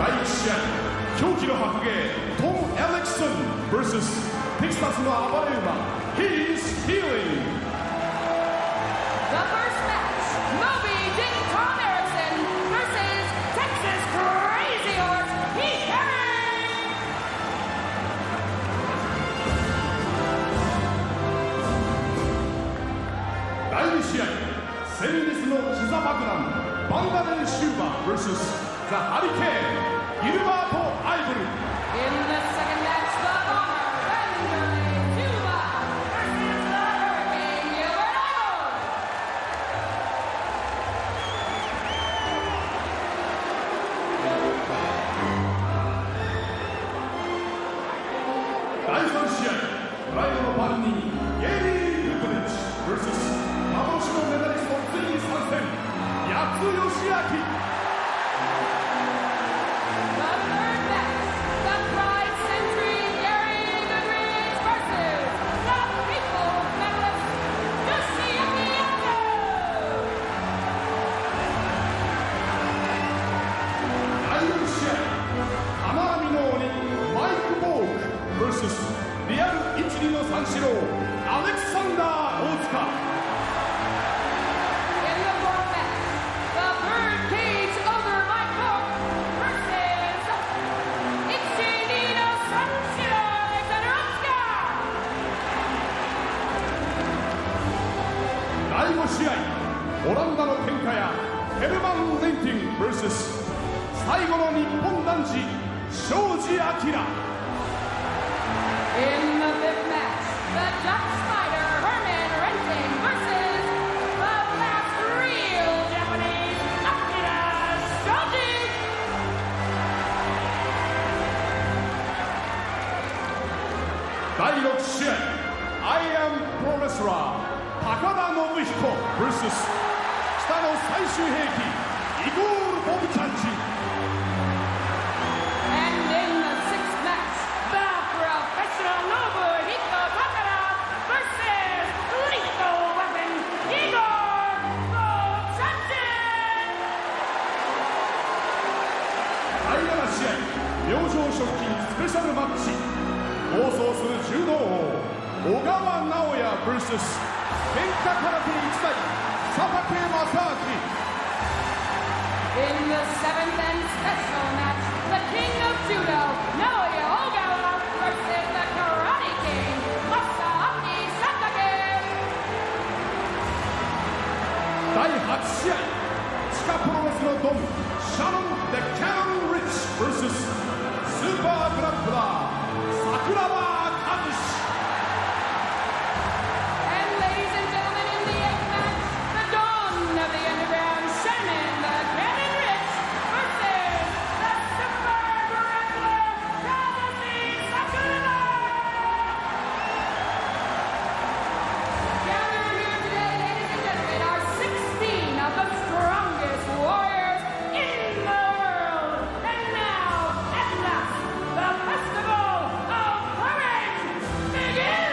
第1試合、狂気の白芸トム・エリクソン vs テキサスの暴れ馬 Heath Healing。 The first match, Moby Dick Tom Erikson versus Texas Crazy Horse Heath. 第2試合、戦慄の膝爆弾バンダレン・シューバー vs ザ・ハリケーンギルバート・アイブル。 In the second match, the bomber Wanderlei Silva versus the Hurricane Gilbert. 第3試合、プライドの番人ゲイリー・グッドリッチ vs 幻のメダリストついに参戦ヤツ・ヨシアキ。 The third match, the Pride Century Gary Goodridge versus the people medalist Yoshiaki Yatsu. 第4試合、金網の鬼マイク・ボーク vs リアル一二の三四郎アレクサンダー大塚。 In the fourth match, the Birdcage Ogre Mike Bourke versus Ichini no Sanshiro Alexander Otsuka. 第5試合、オランダの天下屋ヘルマン・レンティン vs 最後の日本男児庄司明。 In the fifth match, the Dutch Spider Herman Renting versus the last real Japanese Akira Shoji. 第6試合、I am Pro Wrestler 高田信彦 vs 北の最終兵器イゴール・ボブチャンチン。 And in the sixth match, the professional Nobuhiko Takada versus lethal weapon Igor Vochannin. 第7試合、明星食品スペシャルマッチ暴走する柔道王小川直也 vs 喧嘩空手一代佐竹正明。 In the seventh and special match, the King of Judo, Naoya Ogawa versus the Karate King, Masaaki Satake. 第8試合、地下プロレスのドンシャノン・デ・キャノン・リッチ vs スーパーグラップラー桜庭和志。 And ladies and gentlemen, in the eighth match, the dawn of the underground, Shannon, the Cannon Ritch versus the super grappler, Kazushi Sakuraba. Gathered here today, ladies and gentlemen, are 16 of the strongest warriors in the world. And now, at last, the festival of courage begins.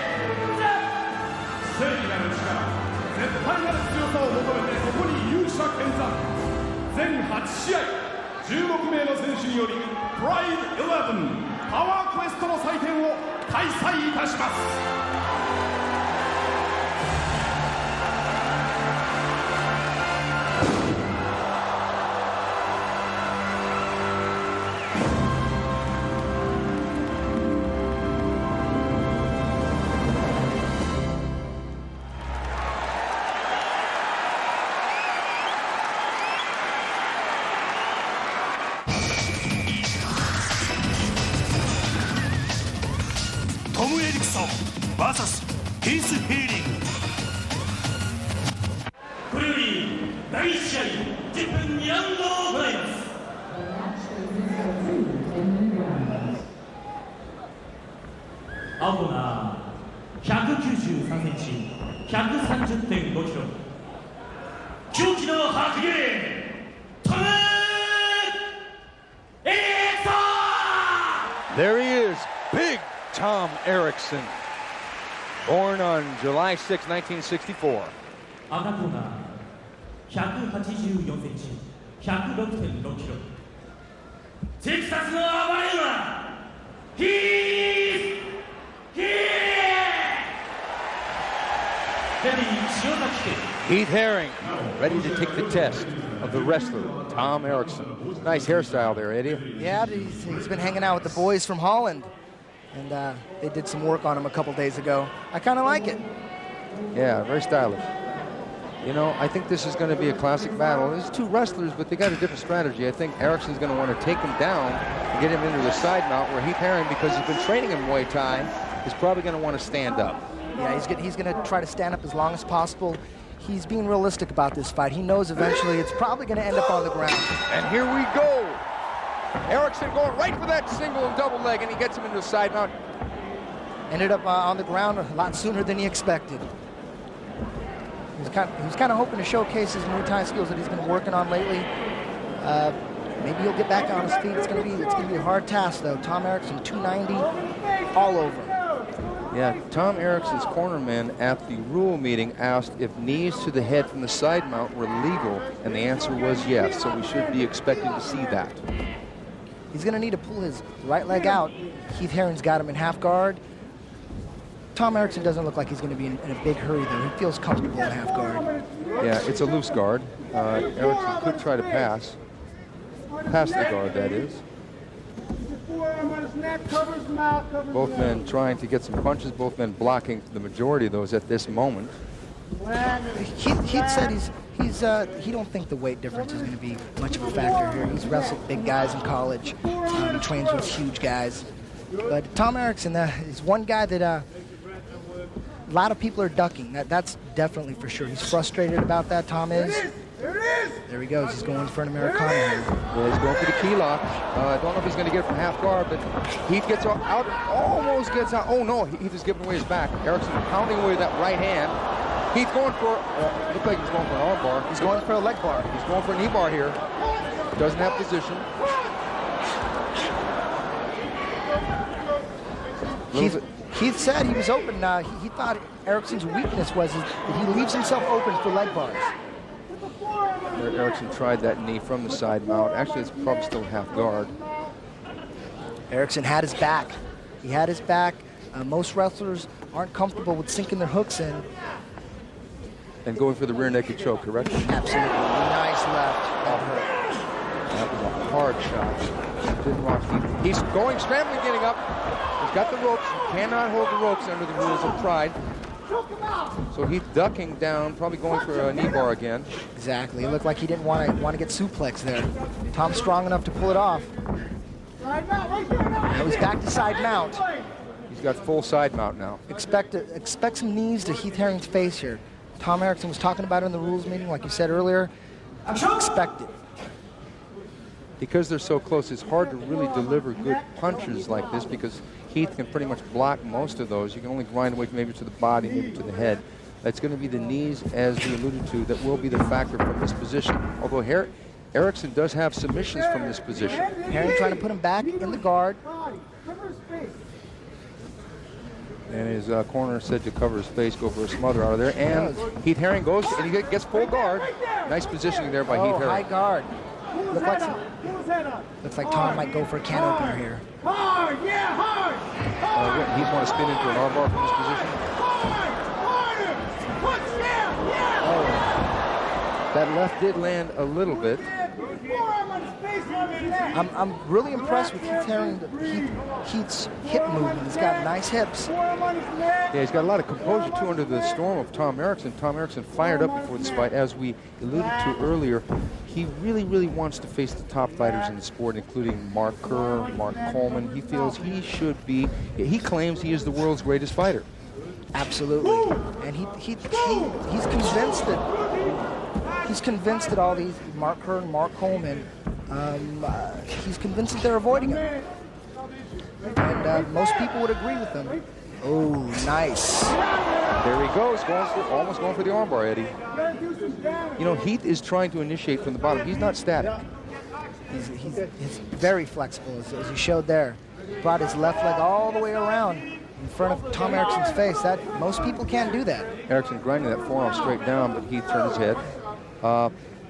正義なる力、絶対なる強さを求めてここに勇者見参。全8試合、16名の選手によりプライド11パワークエストの祭典を開催いたします。トム・エリクソン VS ヒース・ヒーリング。これより第1試合10分2ラウンドを行います。青コーナー193センチ 130.5 キロ狂気の白芸トム・エリクソン。 There he is, Big Tom Erikson, born on July 6, 1964. 赤コーナー184センチ106.6キロテキサスの暴れ馬ヒースHeath Herring ready to take the test of the wrestler, Tom Erikson. Nice hairstyle there, Eddie. Yeah, he's been hanging out with the boys from Holland, and they did some work on him a couple days ago. I kind of like it. Yeah, very stylish. You know, I think this is going to be a classic battle. There's two wrestlers, but they got a different strategy. I think Erikson's going to want to take him down and get him into the side mount, where Heath Herring, because he's been training in Muay Thai, is probably going to want to stand up. Yeah, he's going to try to stand up as long as possible. He's being realistic about this fight. He knows eventually it's probably going to end up on the ground. And here we go. Erikson going right for that single and double leg, and he gets him into the side mount. Ended up on the ground a lot sooner than he expected. He was kind of hoping to showcase his Muay Thai skills that he's been working on lately. Maybe he'll get back on his feet. It's going to be a hard task, though. Tom Erikson, 290, all over. Yeah, Tom Erikson's cornerman at the rule meeting asked if knees to the head from the side mount were legal, and the answer was yes, so we should be expecting to see that. He's going to need to pull his right leg out. Heath Herring's got him in half guard. Tom Erikson doesn't look like he's going to be in a big hurry, though. He feels comfortable in half guard. Yeah, it's a loose guard. Erikson could try to pass the guard, that is. Both men trying to get some punches, both men blocking the majority of those at this moment. Heath said he don't think the weight difference is going to be much of a factor here. He's wrestled big guys in college. He trains with huge guys. But Tom Erikson is one guy that a lot of people are ducking. That's definitely for sure. He's frustrated about that, Tom is. There he goes. He's going for an Americana here. Yeah, he's going for the key lock. I don't know if he's going to get it from half guard, but Heath gets out, almost gets out. Oh, no, Heath is giving away his back. Erikson pounding away that right hand. Heath going for, looked like he's going for an arm bar. He's going for a leg bar. He's going for a knee bar here. Doesn't have position. Heath said he was open. He thought Erikson's weakness was that he leaves himself open for leg bars. Erikson tried that knee from the side mount. Actually, it's probably still half guard. Erikson had his back. He had his back. Most wrestlers aren't comfortable with sinking their hooks in. And going for the rear naked choke, correct? Absolutely. Nice left. That was a hard shot. Didn't watch Heath. He's going, scrambling, getting up. He's got the ropes. He cannot hold the ropes under the rules of pride. So he's ducking down, probably going for a knee bar again. Exactly. It looked like he didn't want to get suplex there. Tom's strong enough to pull it off. Now he's back to side mount. He's got full side mount now. Expect some knees to Heath Herring's face here. Tom Erikson was talking about it in the rules meeting, like you said earlier. Expect it. Because they're so close, it's hard to really deliver good punches like this because Heath can pretty much block most of those. You can only grind away maybe to the body, maybe to the head. It's going to be the knees, as we alluded to, that will be the factor from this position. Although Erikson does have submissions from this position. Herring trying to put him back in the guard. And his corner said to cover his face, go for a smother out of there. And Heath Herring goes, and he gets full guard. Nice positioning there by Heath Herring. High guard. Looks like Tom might go for a can opener here. Hard, yeah, hard! Hard! He's want to spin into an arm bar from this position. Harder! Punch, yeah! Oh, that left did land a little bit. I'm really impressed with Heath Herring, Heath's hip movement. He's got nice hips. Yeah, he's got a lot of composure, too, under the storm of Tom Erikson. Tom Erikson fired up before this fight. As we alluded to earlier, he really, really wants to face the top fighters in the sport, including Mark Kerr, Mark Coleman. He feels he should be, he claims he is the world's greatest fighter. Absolutely. And he's convinced that all these, Mark Kerr and Mark Coleman, he's convinced that they're avoiding him. And most people would agree with him. Oh, nice. There he goes, almost going for the armbar, Eddie. You know, Heath is trying to initiate from the bottom. He's not static. He's very flexible, as he showed there. Brought his left leg all the way around in front of Tom Erikson's face. Most people can't do that. Erikson grinding that forearm straight down, but Heath turned his head.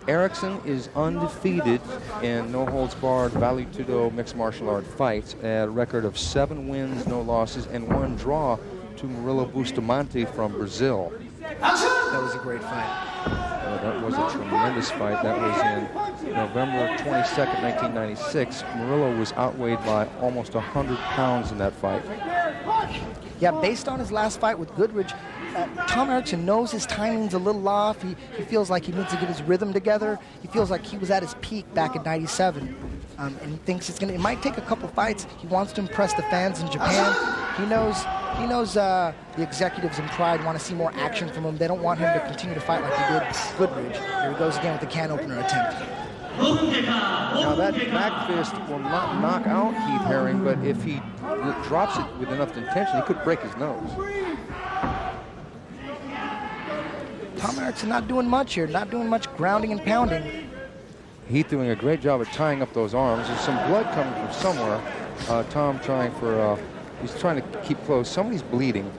Erikson is undefeated in no-holds-barred Vale Tudo mixed martial art fights at a record of 7 wins, no losses, and 1 draw to Murilo Bustamante from Brazil. That was a great fight. That was a tremendous fight. That was in November 22nd, 1996. Murilo was outweighed by almost 100 pounds in that fight. Yeah, based on his last fight with Goodridge, Tom Erikson knows his timing's a little off. He feels like he needs to get his rhythm together. He feels like he was at his peak back in '97, and he thinks it might take a couple fights. He wants to impress the fans in Japan. He knows the executives in Pride want to see more action from him. They don't want him to continue to fight like he did Goodridge. Here he goes again with the can opener attempt. Now that back fist will not knock out Heath Herring, but if he drops it with enough intention, he could break his nose. Tom Erikson not doing much here, not doing much grounding and pounding. Heath doing a great job of tying up those arms. There's some blood coming from somewhere. Tom trying for, he's trying to keep close. Somebody's bleeding,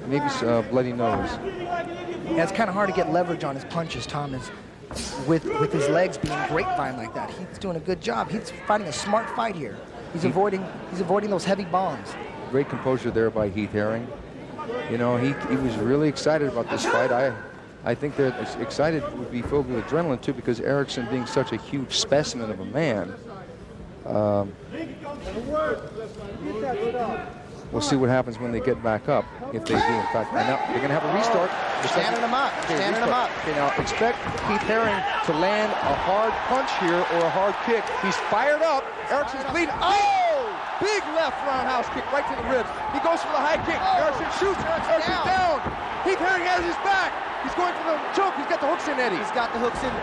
maybe bloody nose. Yeah, it's kind of hard to get leverage on his punches, Tom is. With his legs being grapevine like that, Heath's doing a good job. He's fighting a smart fight here. He's avoiding those heavy bombs. Great composure there by Heath Herring. You know, he was really excited about this fight. I think they're excited would be filled with adrenaline too, because Erikson being such a huge specimen of a man. We'll see what happens when they get back up, if they do in fact. And now they're going to have a restart. Standing him up. Standing him up. Okay, now expect Heath Herring to land a hard punch here or a hard kick. He's fired up. Erikson's bleeding. Oh! Big left roundhouse kick right to the ribs. He goes for the high kick. Erikson shoots. Erikson's down. Heath Herring has his back. He's going for the choke. He's got the hooks in, Eddie. He's got the hooks in.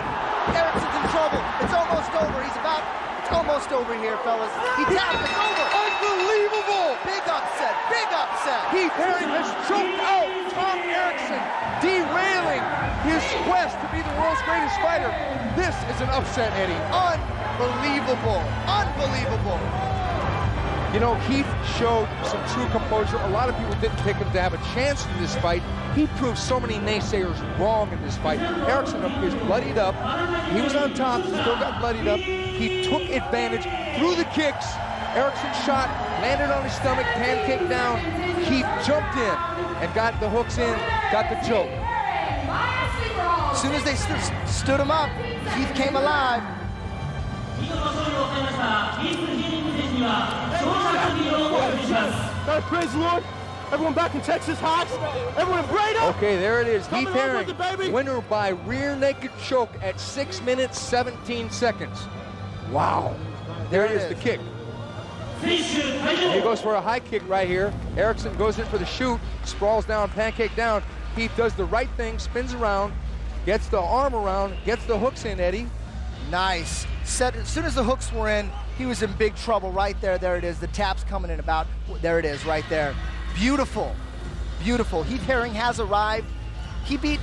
Erikson's in trouble. It's almost over. It's almost over here, fellas. He tapped it over. Unbelievable. Big upset. Big upset. Heath Herring has choked out Tom Erikson, derailing his quest to be the world's greatest fighter. This is an upset, Eddie. Unbelievable. Unbelievable. You know, Heath showed some true composure. A lot of people didn't pick him to have a chance in this fight. He proved so many naysayers wrong in this fight. Erikson is bloodied up. He was on top, still got bloodied up. He took advantage through the kicks. Erikson shot, landed on his stomach, pancake down. Heath jumped in and got the hooks in, got the choke. As soon as they stood him up, Heath came alive. Praise the Lord. Everyone back in Texas hot. Everyone in Breda. Okay, there it is. Heath Herring, baby. winner by rear naked choke at 6 minutes, 17 seconds. Wow. There it is, the kick. He goes for a high kick right here. Erikson goes in for the shoot, sprawls down, pancake down. Heath does the right thing, spins around, gets the arm around, gets the hooks in, Eddie. Nice. As soon as the hooks were in, he was in big trouble right there. There it is. The tap's coming in about. There it is right there. Beautiful. Beautiful. Heath Herring has arrived. He beat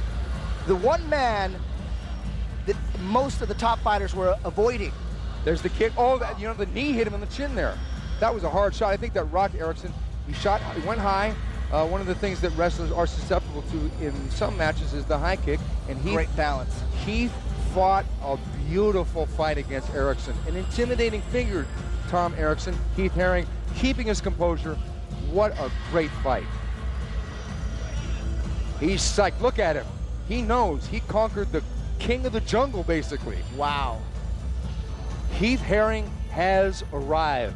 the one man that most of the top fighters were avoiding. There's the kick. Oh, you know, the knee hit him in the chin there. That was a hard shot. I think that rocked Erikson. He went high. One of the things that wrestlers are susceptible to in some matches is the high kick. And Heath, great balance. Heath fought a beautiful fight against Erikson. An intimidating figure, Tom Erikson. Heath Herring keeping his composure. What a great fight. He's psyched. Look at him. He knows. He conquered the king of the jungle, basically. Wow. Heath Herring has arrived.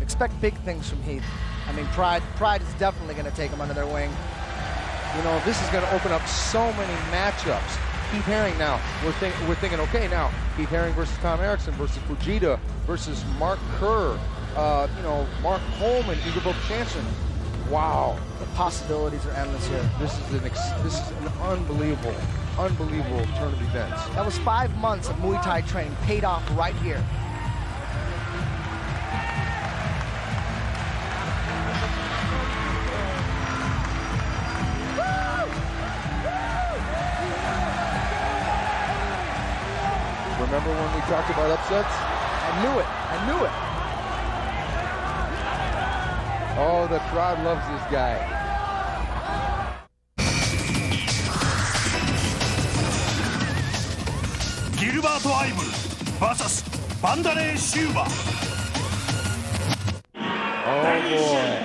Expect big things from Heath. I mean, Pride is definitely going to take him under their wing. You know, this is going to open up so many matchups. Heath Herring now, we're thinking, okay, now, Heath Herring versus Tom Erikson versus Fujita versus Mark Kerr, you know, Mark Coleman, Igor Vovchanchyn. Wow. The possibilities are endless here. This is an unbelievable turn of events. That was 5 months of Muay Thai training paid off right here. Remember when we talked about upsets? I knew it. Oh, the crowd loves this guy. ギルバート・アイブル VS バンダレー・シューバー。 Oh boy.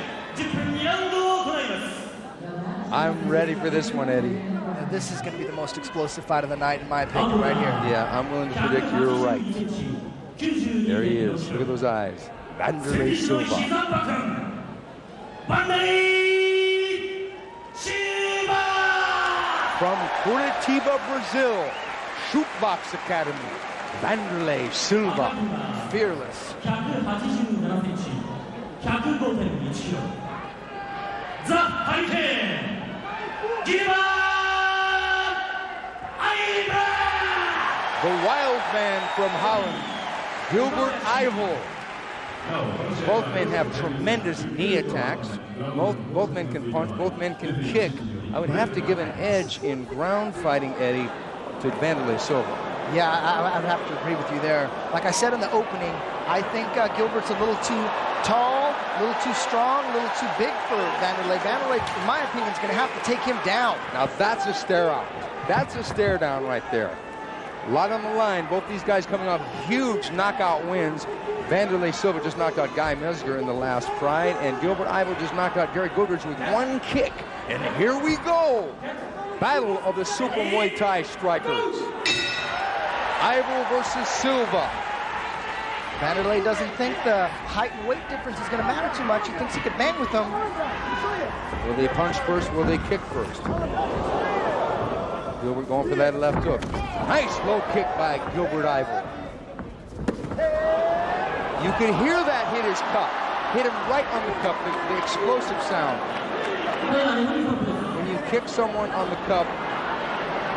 I'm ready for this one, Eddie. And this is going to be the most explosive fight of the night, in my opinion, right here. Yeah, I'm willing to predict you're right. There he is. Look at those eyes. Wanderlei Silva. From Curitiba, Brazil, Shootbox Academy, Wanderlei Silva. Fearless. The wild man from Holland, Gilbert Ivel. Both men have tremendous knee attacks. Both men can punch, both men can kick. I would have to give an edge in ground fighting, Eddie, to Wanderlei Silva. Yeah, I'd have to agree with you there. Like I said in the opening, I think Gilbert's a little too tall, a little too strong, a little too big for Wanderlei. Wanderlei, in my opinion, is going to have to take him down. Now that's a stare out. That's a stare down right there. A lot on the line. Both these guys coming off huge knockout wins. Wanderlei Silva just knocked out Guy Mesger in the last Pride, and Gilbert Ivel just knocked out Gary Goodridge with one kick. And here we go. Battle of the Super Muay Thai strikers. Ivel versus Silva. Wanderlei doesn't think the height and weight difference is going to matter too much. He thinks he could bang with them. Will they punch first? Will they kick first? Gilbert going for that left hook. Nice low kick by Gilbert Ivel. You can hear that hit his cup. Hit him right on the cup, the explosive sound. When you kick someone on the cup,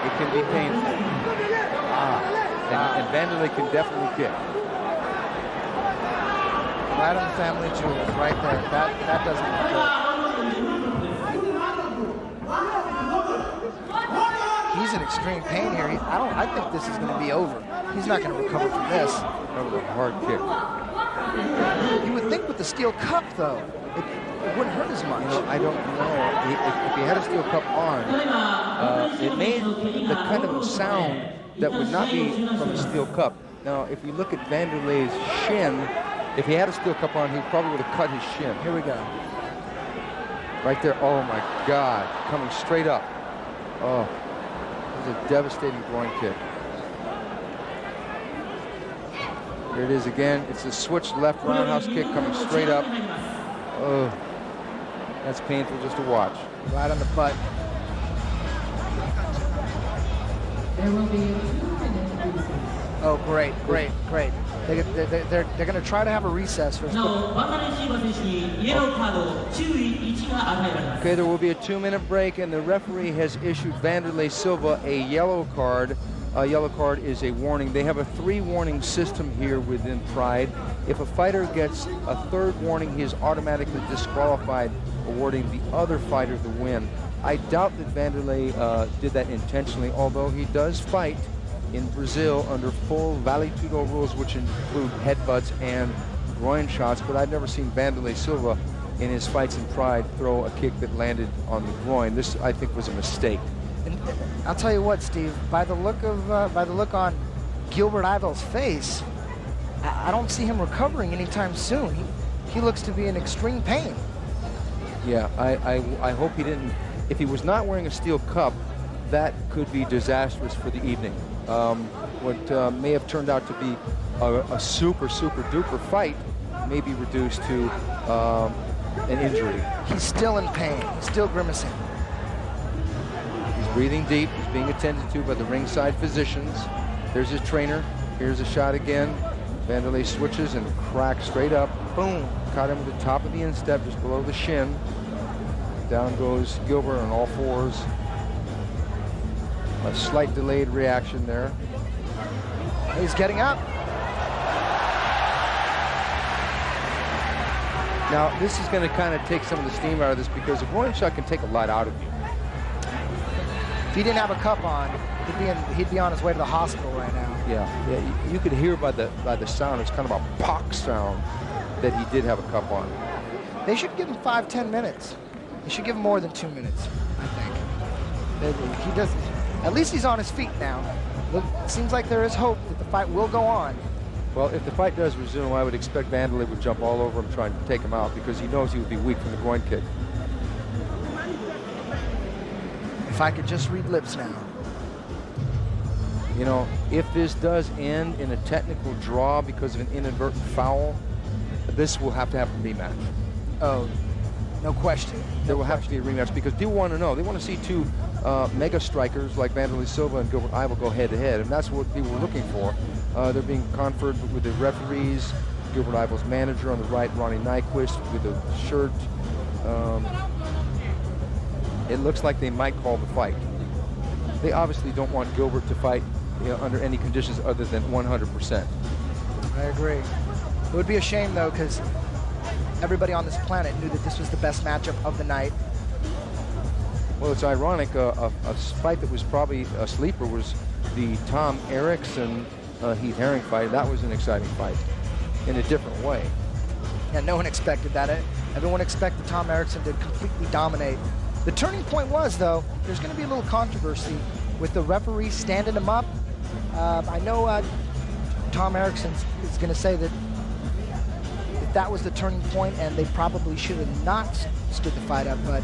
it can be painful. And Wanderlei can definitely kick. Right on the family jewels, right there. That doesn't look good. He's in extreme pain here. I think this is going to be over. He's not going to recover from this. That was a hard kick. You would think with the steel cup, though, it wouldn't hurt as much. You know, I don't know. If he had a steel cup on, it made the kind of a sound that would not be from a steel cup. Now, if you look at Wanderlei's shin, if he had a steel cup on, he probably would have cut his shin. Here we go. Right there. Oh, my God. Coming straight up. Oh, this is a devastating groin kick. Here it is again. It's a switch left roundhouse kick coming straight up. Oh, that's painful just to watch. Right on the butt. Oh, great. They're going to try to have a recess first. Okay, there will be a 2-minute break, and the referee has issued Wanderlei Silva a yellow card. A yellow card is a warning. They have a 3-warning system here within Pride. If a fighter gets a 3rd warning, he is automatically disqualified, awarding the other fighter the win. I doubt that Wanderlei did that intentionally, although he does fight in Brazil under full Vale Tudo rules, which include headbutts and groin shots, but I've never seen Wanderlei Silva in his fights in Pride throw a kick that landed on the groin. This, I think, was a mistake. And I'll tell you what, Steve. By the look on Gilbert Ivel's face, I don't see him recovering anytime soon. He looks to be in extreme pain. Yeah, I hope he didn't. If he was not wearing a steel cup, that could be disastrous for the evening. What may have turned out to be a super duper fight may be reduced to an injury. He's still in pain. He's still grimacing. Breathing deep, he's being attended to by the ringside physicians. There's his trainer. Here's a shot again. Wanderlei switches and cracks straight up. Boom! Caught him at the top of the instep, just below the shin. Down goes Gilbert on all fours. A slight delayed reaction there. He's getting up. Now, this is going to kind of take some of the steam out of this, because a groin shot can take a lot out of you. If he didn't have a cup on, he'd be on his way to the hospital right now. Yeah. You could hear by the sound. It's kind of a pock sound that he did have a cup on. They should give him 5-10 minutes. They should give him more than 2 minutes, I think. He does. At least he's on his feet now. it seems like there is hope that the fight will go on. Well, if the fight does resume, I would expect Wanderlei would jump all over him trying to take him out because he knows he would be weak from the groin kick. If I could just read lips now. You know, if this does end in a technical draw because of an inadvertent foul, this will have to have a rematch. Oh, no question. There will have to be a rematch because people want to know. They want to see two mega strikers like Wanderlei Silva and Gilbert Ivel go head-to-head, and that's what people were looking for. They're being conferred with the referees, Gilbert Ivel's manager on the right, Ronnie Nyquist with the shirt. It looks like they might call the fight. They obviously don't want Gilbert to fight under any conditions other than 100%. I agree. It would be a shame, though, because everybody on this planet knew that this was the best matchup of the night. Well, it's ironic. A fight that was probably a sleeper was the Tom Erikson Heath Herring fight. That was an exciting fight in a different way. Yeah, no one expected that. Everyone expected Tom Erikson to completely dominate. The turning point was, though, there's going to be a little controversy with the referee standing him up. I know Tom Erikson is going to say that that was the turning point and they probably should have not stood the fight up, but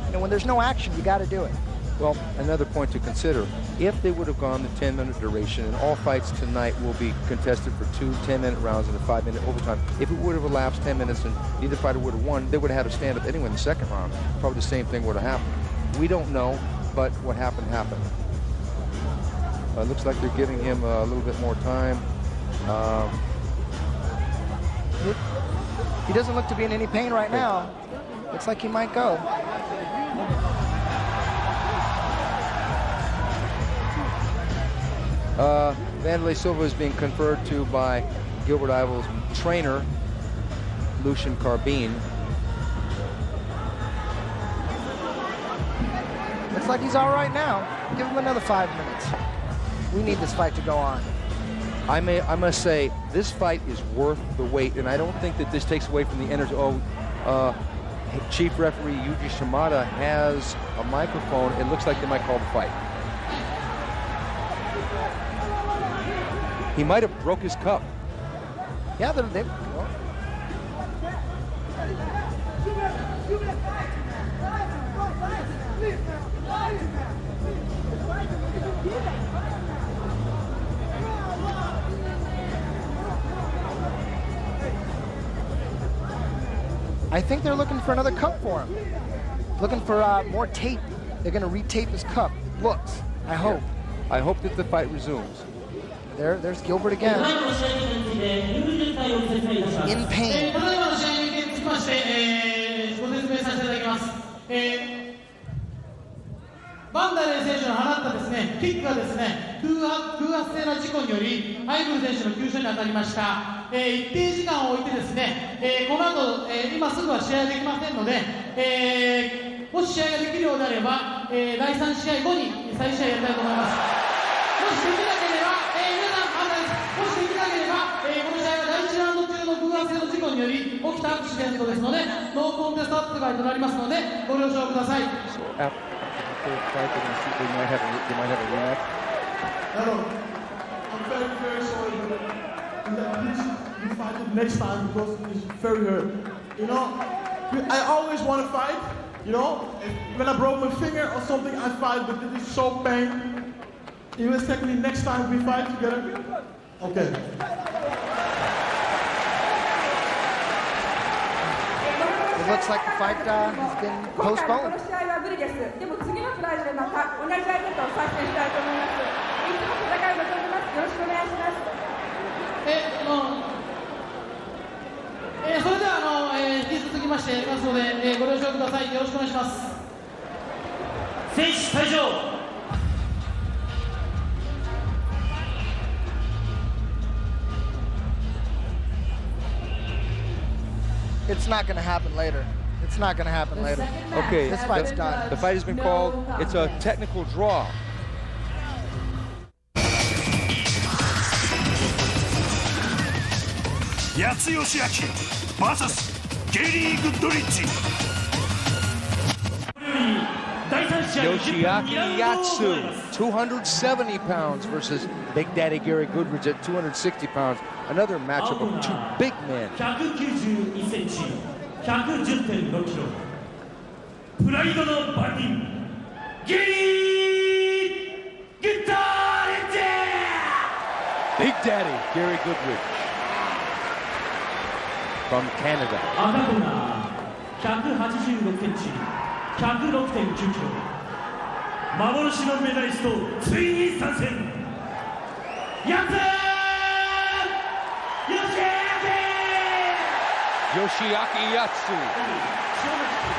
you know, when there's no action, you got to do it. Well, another point to consider, if they would have gone the 10-minute duration, and all fights tonight will be contested for 2 10-minute rounds and a 5-minute overtime, if it would have elapsed 10 minutes and neither fighter would have won, they would have had to stand up anyway in the second round. Probably the same thing would have happened. We don't know, but what happened, happened. Looks like they're giving him a little bit more time. He doesn't look to be in any pain right now. Looks like he might go. Wanderlei Silva is being conferred to by Gilbert Ivel's trainer, Lucian Carbine. Looks like he's all right now. Give him another 5 minutes. We need this fight to go on. I must say, this fight is worth the wait, and I don't think that this takes away from the energy. Chief referee Yuji Shimada has a microphone. It looks like they might call the fight. He might have broke his cup. Yeah, I think they're looking for another cup for him. Looking for more tape. They're going to retape his cup. Looks. I hope. I hope that the fight resumes. There's Gilbert again. In pain. バンダレー選手の放ったですね、キックがですね、偶発性な事故により、アイブル選手の急所に当たりました。一定時間を置いてですね、この後、今すぐは試合できませんので、もし試合ができるようであれば、第3試合後に再試合やりたいと思います。もしできなければ、皆さん、もしできなければ、この試合は第1ラウンド中の偶発性の事故により起きたアクシデントですので、ノーコンテスト扱いとなりますので、ご了承ください。Fight, they might have a rematch. No, I'm very sorry, but please fight it next time because it's very hurt. You know, I always want to fight. You know, when I broke my finger or something, I fight, but it is so pain. You expect me next time we fight together? Okay. It looks like the fight has been postponed. でも次のフライでまた同じ相手と再戦したいと思います。いつも戦いを望みます。よろしくお願いします。それでは引き続きましてやりますので、ご了承ください。よろしくお願いします。選手退場。It's not going to happen later. It's not going to happen later. Okay, this fight's done. The fight has been called. It's a technical draw. Yatsu Yoshiaki vs. Gary Goodridge. 第3試 Yoshiaki Yatsu, 270 pounds versus Big Daddy Gary Goodridge at 260 pounds. Another matchup of two big men. 191センチ、110.6キロ。プライドの番人、ゲリー・グッドリッチ。 Big Daddy Gary Goodridge from Canada. 赤子が186センチ、106.9キロ。幻のメダリスト、ついに参戦。やつYoshiaki Yatsu.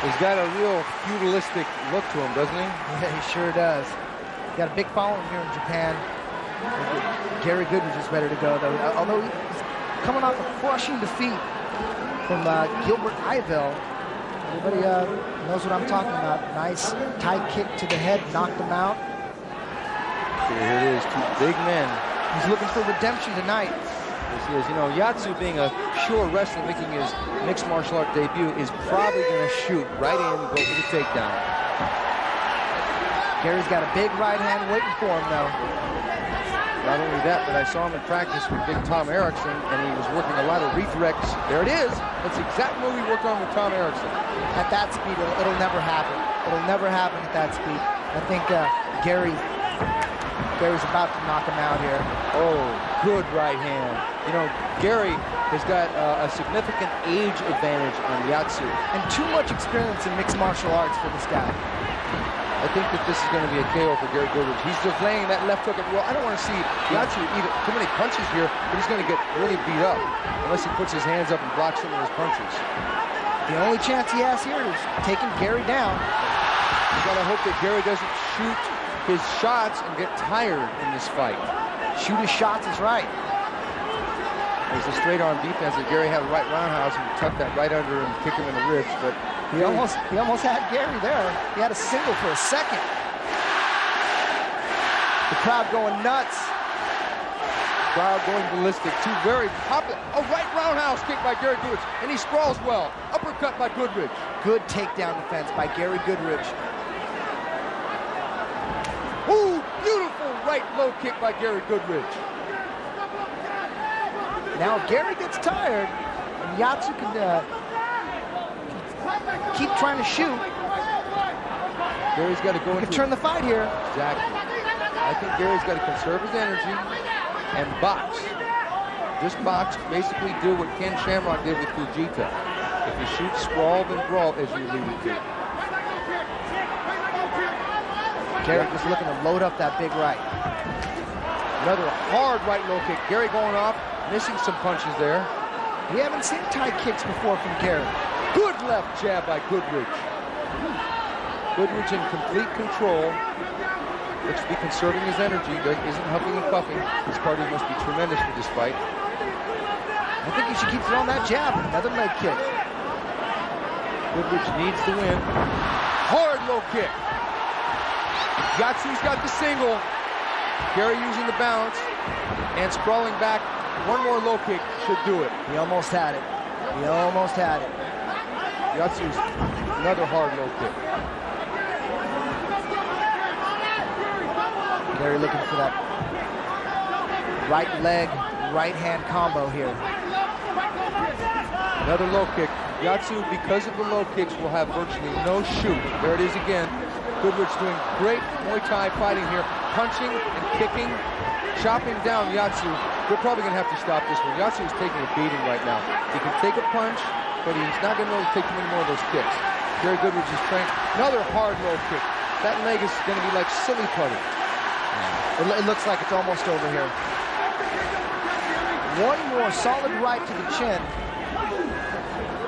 He's got a real feudalistic look to him, doesn't he? Yeah, he sure does. Got a big following here in Japan. Gary Goodridge is ready to go, though. Although he's coming off a crushing defeat from Gilbert Ivel. Everybody knows what I'm talking about. Nice tight kick to the head, knocked him out. Here it is, two big men. He's looking for redemption tonight. Yes, he is. You know, Yatsu, being a pure wrestler, making his mixed martial art debut, is probably going to shoot right in and go for the takedown. Gary's got a big right hand waiting for him, though. Not only that, but I saw him in practice with big Tom Erikson, and he was working a lot of redirects. There it is. That's the exact move he worked on with Tom Erikson. At that speed, it'll never happen. It'll never happen at that speed. I think Gary's about to knock him out here. Oh, good right hand. You know, Gary has got a significant age advantage on Yatsu. And too much experience in mixed martial arts for this guy. I think that this is going to be a KO for Gary Goodridge. He's delaying that left hook. Well, I don't want to see Yatsu eat too many punches here, but he's going to get really beat up unless he puts his hands up and blocks some of his punches. The only chance he has here is taking Gary down. You got to hope that Gary doesn't shoot his shots and get tired in this fight. Shoot his shots is right. There's a straight arm defense that Gary had a right roundhouse and tucked that right under and kick him in the ribs, but he almost had Gary there. He had a single for a second. The crowd going nuts. Crowd going ballistic. Two very popular. A right roundhouse kick by Gary Goodridge, and he sprawls well. Uppercut by Goodridge. Good takedown defense by Gary Goodridge. Ooh, beautiful right low kick by Gary Goodridge. Now Gary gets tired, and Yatsu can keep trying to shoot. Gary's got to go into turn the fight here. Exactly. I think Gary's got to conserve his energy and box. Just box, basically do what Ken Shamrock did with Fujita. If you shoot sprawl, then brawl, as you alluded to. Gary just looking to load up that big right. Another hard right low kick. Gary going off, missing some punches there. We haven't seen tight kicks before from Gary. Good left jab by Goodridge. Goodridge in complete control. Looks to be conserving his energy. Isn't huffing and puffing. His cardio must be tremendous for this fight. I think he should keep throwing that jab. Another leg kick. Goodridge needs to win. Hard low kick. Yatsu's got the single. Gary using the balance and sprawling back. One more low kick should do it. He almost had it. He almost had it. Yatsu's another hard low kick. Gary looking for that right leg, right hand combo here. Another low kick. Yatsu, because of the low kicks, will have virtually no shoot. There it is again. Goodridge doing great Muay Thai fighting here. Punching and kicking, chopping down Yatsu. They're probably going to have to stop this one. Yatsu is taking a beating right now. He can take a punch, but he's not going to be able to take too many more of those kicks. Gary Goodridge is trying. Another hard low kick. That leg is going to be like silly putty. It looks like it's almost over here. One more solid right to the chin.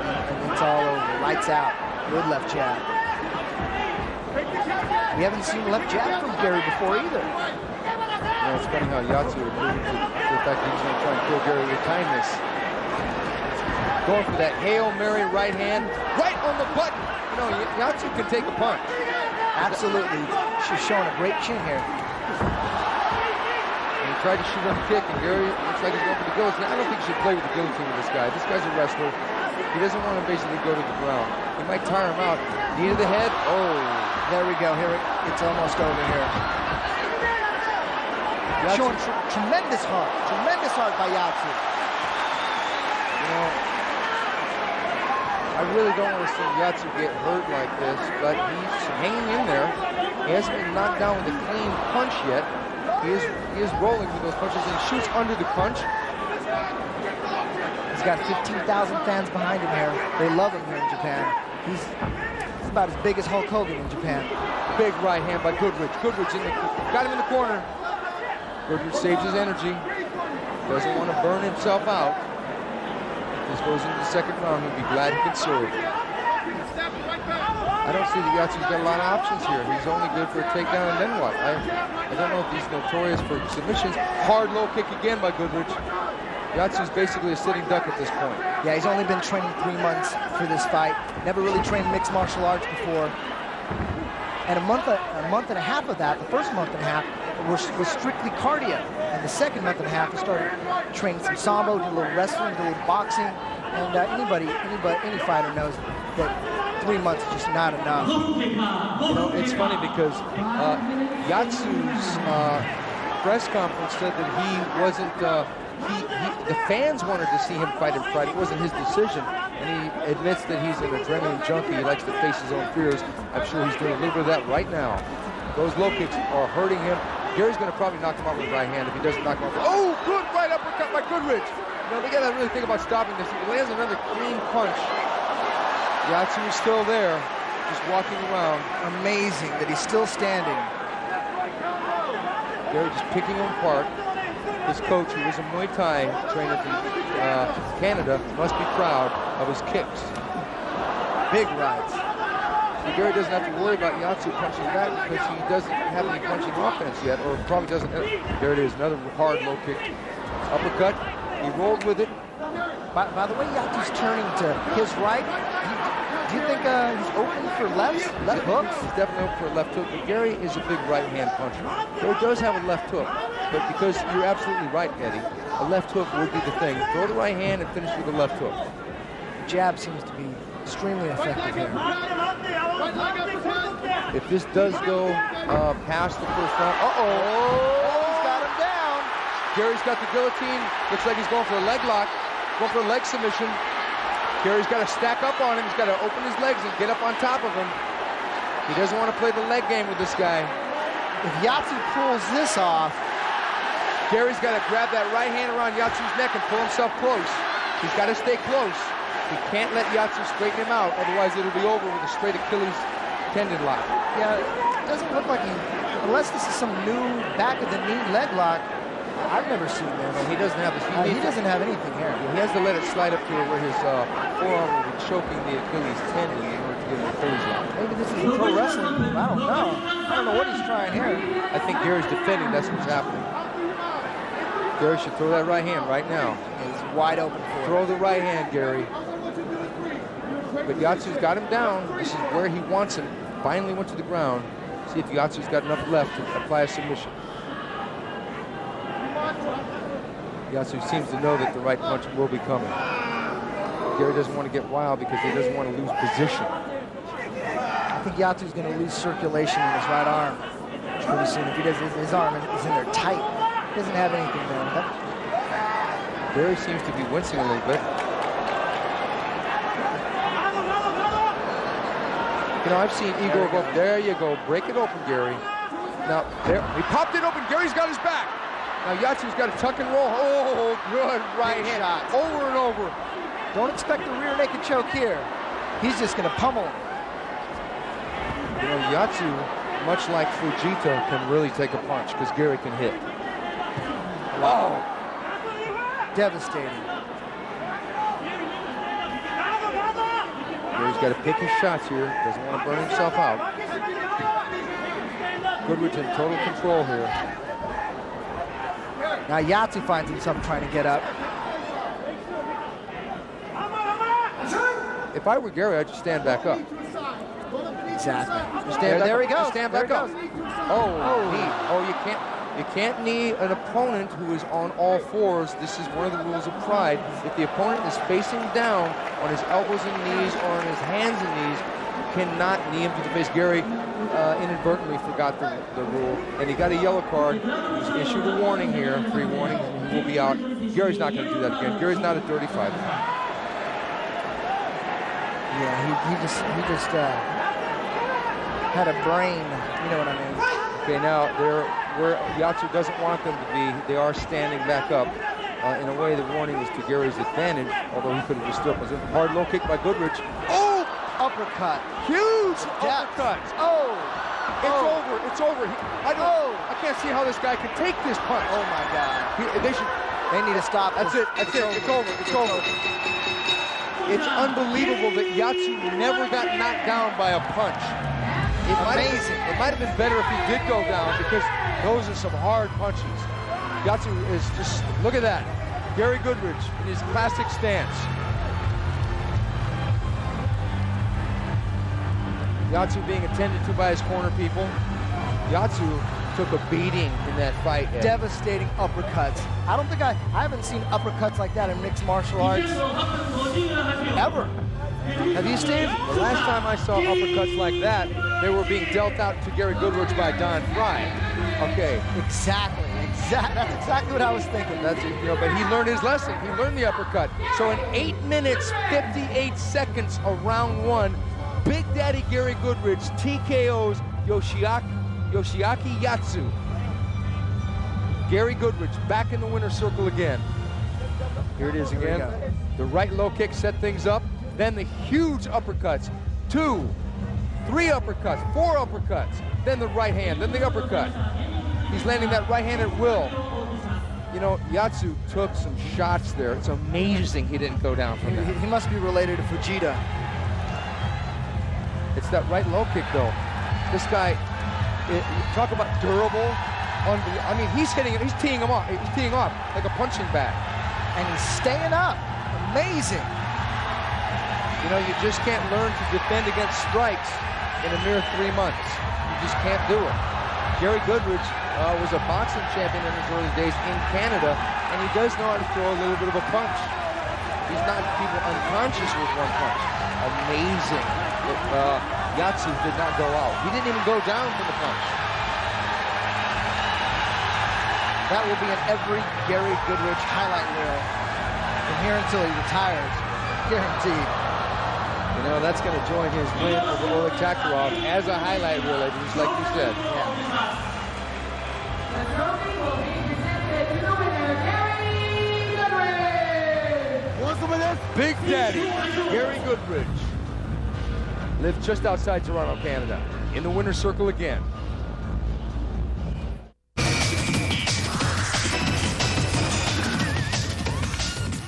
And it's all over. Lights out. Good left jab. We haven't seen left jab from Gary before either. Yeah, it's funny how Yatsu alluded to the fact that he's going to try and kill Gary with kindness. Going for that Hail Mary right hand, right on the button. You know, Yatsu can take a punch. Absolutely. She's showing a great chin here. And he tried to shoot on the kick, and Gary looks like he's going for the guillotine. I don't think you should play with the guillotine with this guy. This guy's a wrestler. He doesn't want to basically go to the ground. He might tire him out. Knee to the head. Oh. There we go. Here it's almost over here. Showing tremendous heart by Yatsu. You know, I really don't want to see Yatsu get hurt like this, but he's hanging in there. He hasn't been knocked down with a clean punch yet. He is rolling with those punches and shoots under the punch. He's got 15,000 fans behind him here. They love him here in Japan. He's about as big as Hulk Hogan in Japan. Big right hand by Goodridge. Goodridge got him in the corner. Goodridge saves his energy. Doesn't want to burn himself out. If this goes into the second round, he'll be glad he can serve. I don't see that Yatsu's got a lot of options here. He's only good for a takedown and then what? I don't know if he's notorious for submissions. Hard low kick again by Goodridge. Yatsu's basically a sitting duck at this point. Yeah, he's only been training 3 months for this fight. Never really trained mixed martial arts before. And a month and a half of that, the first month and a half, was strictly cardio. And the second month and a half, he started training some sambo, did a little wrestling, did a little boxing. And any fighter knows that 3 months is just not enough. You know, it's funny because Yatsu's press conference said that he wasn't, the fans wanted to see him fight in Friday. It wasn't his decision. And he admits that he's an adrenaline junkie. He likes to face his own fears. I'm sure he's doing a little bit of that right now. Those low kicks are hurting him. Gary's going to probably knock him out with his right hand if he doesn't knock him out. Oh, good right uppercut by Goodridge. You know, they got to really think about stopping this. If he lands another clean punch, Yatsu is still there, just walking around. Amazing that he's still standing. Gary just picking him apart. His coach, who is a Muay Thai trainer from Canada, must be proud of his kicks. Big rights. So Gary doesn't have to worry about Yatsu punching back because he doesn't have any punching offense yet, or probably doesn't. There it is, another hard low kick. Uppercut. He rolled with it. By the way, Yatsu's turning to his right. Do you think he's open for left hooks? He's definitely open for a left hook, but Gary is a big right-hand puncher. Gary does have a left hook, but because you're absolutely right, Eddie, a left hook would be the thing. Throw the right hand and finish with a left hook. Jab seems to be extremely effective here. If this does go past the first round, He's got him down. Gary's got the guillotine. Looks like he's going for a leg lock, going for a leg submission. Gary's got to stack up on him. He's got to open his legs and get up on top of him. He doesn't want to play the leg game with this guy. If Yatsu pulls this off, Gary's got to grab that right hand around Yatsu's neck and pull himself close. He's got to stay close. He can't let Yatsu straighten him out, otherwise it'll be over with a straight Achilles tendon lock. Yeah, it doesn't look like unless this is some new back-of-the-knee leg lock, I've never seen this. Well, he doesn't have this. He doesn't have anything here. He has to let it slide up to where his forearm will be choking the Achilles tendon in order to get an Achilles lock. Maybe this is pro wrestling. I don't know. I don't know what he's trying here. I think Gary's defending. That's what's happening. Gary should throw that right hand right now. He's wide open for it. Throw the right hand, Gary. But Yatsu's got him down. This is where he wants him. Finally went to the ground. See if Yatsu's got enough left to apply a submission. Yatsu seems to know that the right punch will be coming. Gary doesn't want to get wild because he doesn't want to lose position. I think Yatsu's going to lose circulation in his right arm pretty soon. If he does, his arm is in there tight. He doesn't have anything there. Gary seems to be wincing a little bit. You know, I've seen Igor go, there you go, break it open, Gary. Now, there, he popped it open, Gary's got his back. Now, Yatsu's got to tuck and roll. Oh, good right hand. Shot. Over and over. Don't expect a rear naked choke here. He's just going to pummel him. You know, Yatsu, much like Fujita, can really take a punch because Gary can hit. Wow. Devastating. Gary's got to pick his shots here. Doesn't want to burn himself out. Goodridge in total control here. Now Yatsu finds himself trying to get up. If I were Gary, I'd just stand back up. Exactly. Just stand back there up. he goes. Just stand back up. Oh, you can't. You can't knee an opponent who is on all fours. This is one of the rules of Pride. If the opponent is facing down on his elbows and knees or on his hands and knees, you cannot knee him to the face. Gary inadvertently forgot the rule, and he got a yellow card. He's issued a warning here, free warning, and he will be out. Gary's not going to do that again. Gary's not a dirty fighter. Yeah, he just had a brain, you know what I mean. Okay, now they're where Yatsu doesn't want them to be. They are standing back up. In a way, the warning was to Gary's advantage, although he could have just stood up. A hard low kick by Goodridge. Oh! Uppercut. Huge uppercut. Oh! It's over. I can't see how this guy can take this punch. Oh my God. They need to stop. That's it. It's over. It's unbelievable that Yatsu never got knocked down by a punch. Amazing. It might have been better if he did go down, because those are some hard punches. Yatsu is just, look at that. Gary Goodridge in his classic stance. Yatsu being attended to by his corner people. Yatsu took a beating in that fight. Devastating uppercuts. I haven't seen uppercuts like that in mixed martial arts ever. Have you, Steve? The last time I saw uppercuts like that, they were being dealt out to Gary Goodridge by Don Fry. Okay. Exactly. That's exactly what I was thinking. That's it, but he learned his lesson. He learned the uppercut. So in 8 minutes, 58 seconds of round one, Big Daddy Gary Goodridge TKOs Yoshiaki Yatsu. Gary Goodridge back in the winner's circle again. Here it is again. The right low kick set things up. Then the huge uppercuts. 2, 3 uppercuts, 4 uppercuts. Then the right hand, then the uppercut. He's landing that right hand at will. Yatsu took some shots there. It's amazing he didn't go down from that. He must be related to Fujita. It's that right low kick, though. This guy, talk about durable. I mean, he's hitting it. He's teeing him off. He's teeing off like a punching bag. And he's staying up. Amazing. You just can't learn to defend against strikes in a mere 3 months. You just can't do it. Gary Goodridge was a boxing champion in his early days in Canada, and he does know how to throw a little bit of a punch. He's not people unconscious with one punch. Amazing that Yatsu did not go out. He didn't even go down for the punch. That will be in every Gary Goodridge highlight reel from here until he retires. Guaranteed. That's going to join his win over Sakuraba as a highlight reel, just like you said. The trophy will be presented to the winner, Gary Goodridge. Big Daddy Gary Goodridge lived just outside Toronto, Canada. In the winner's circle again.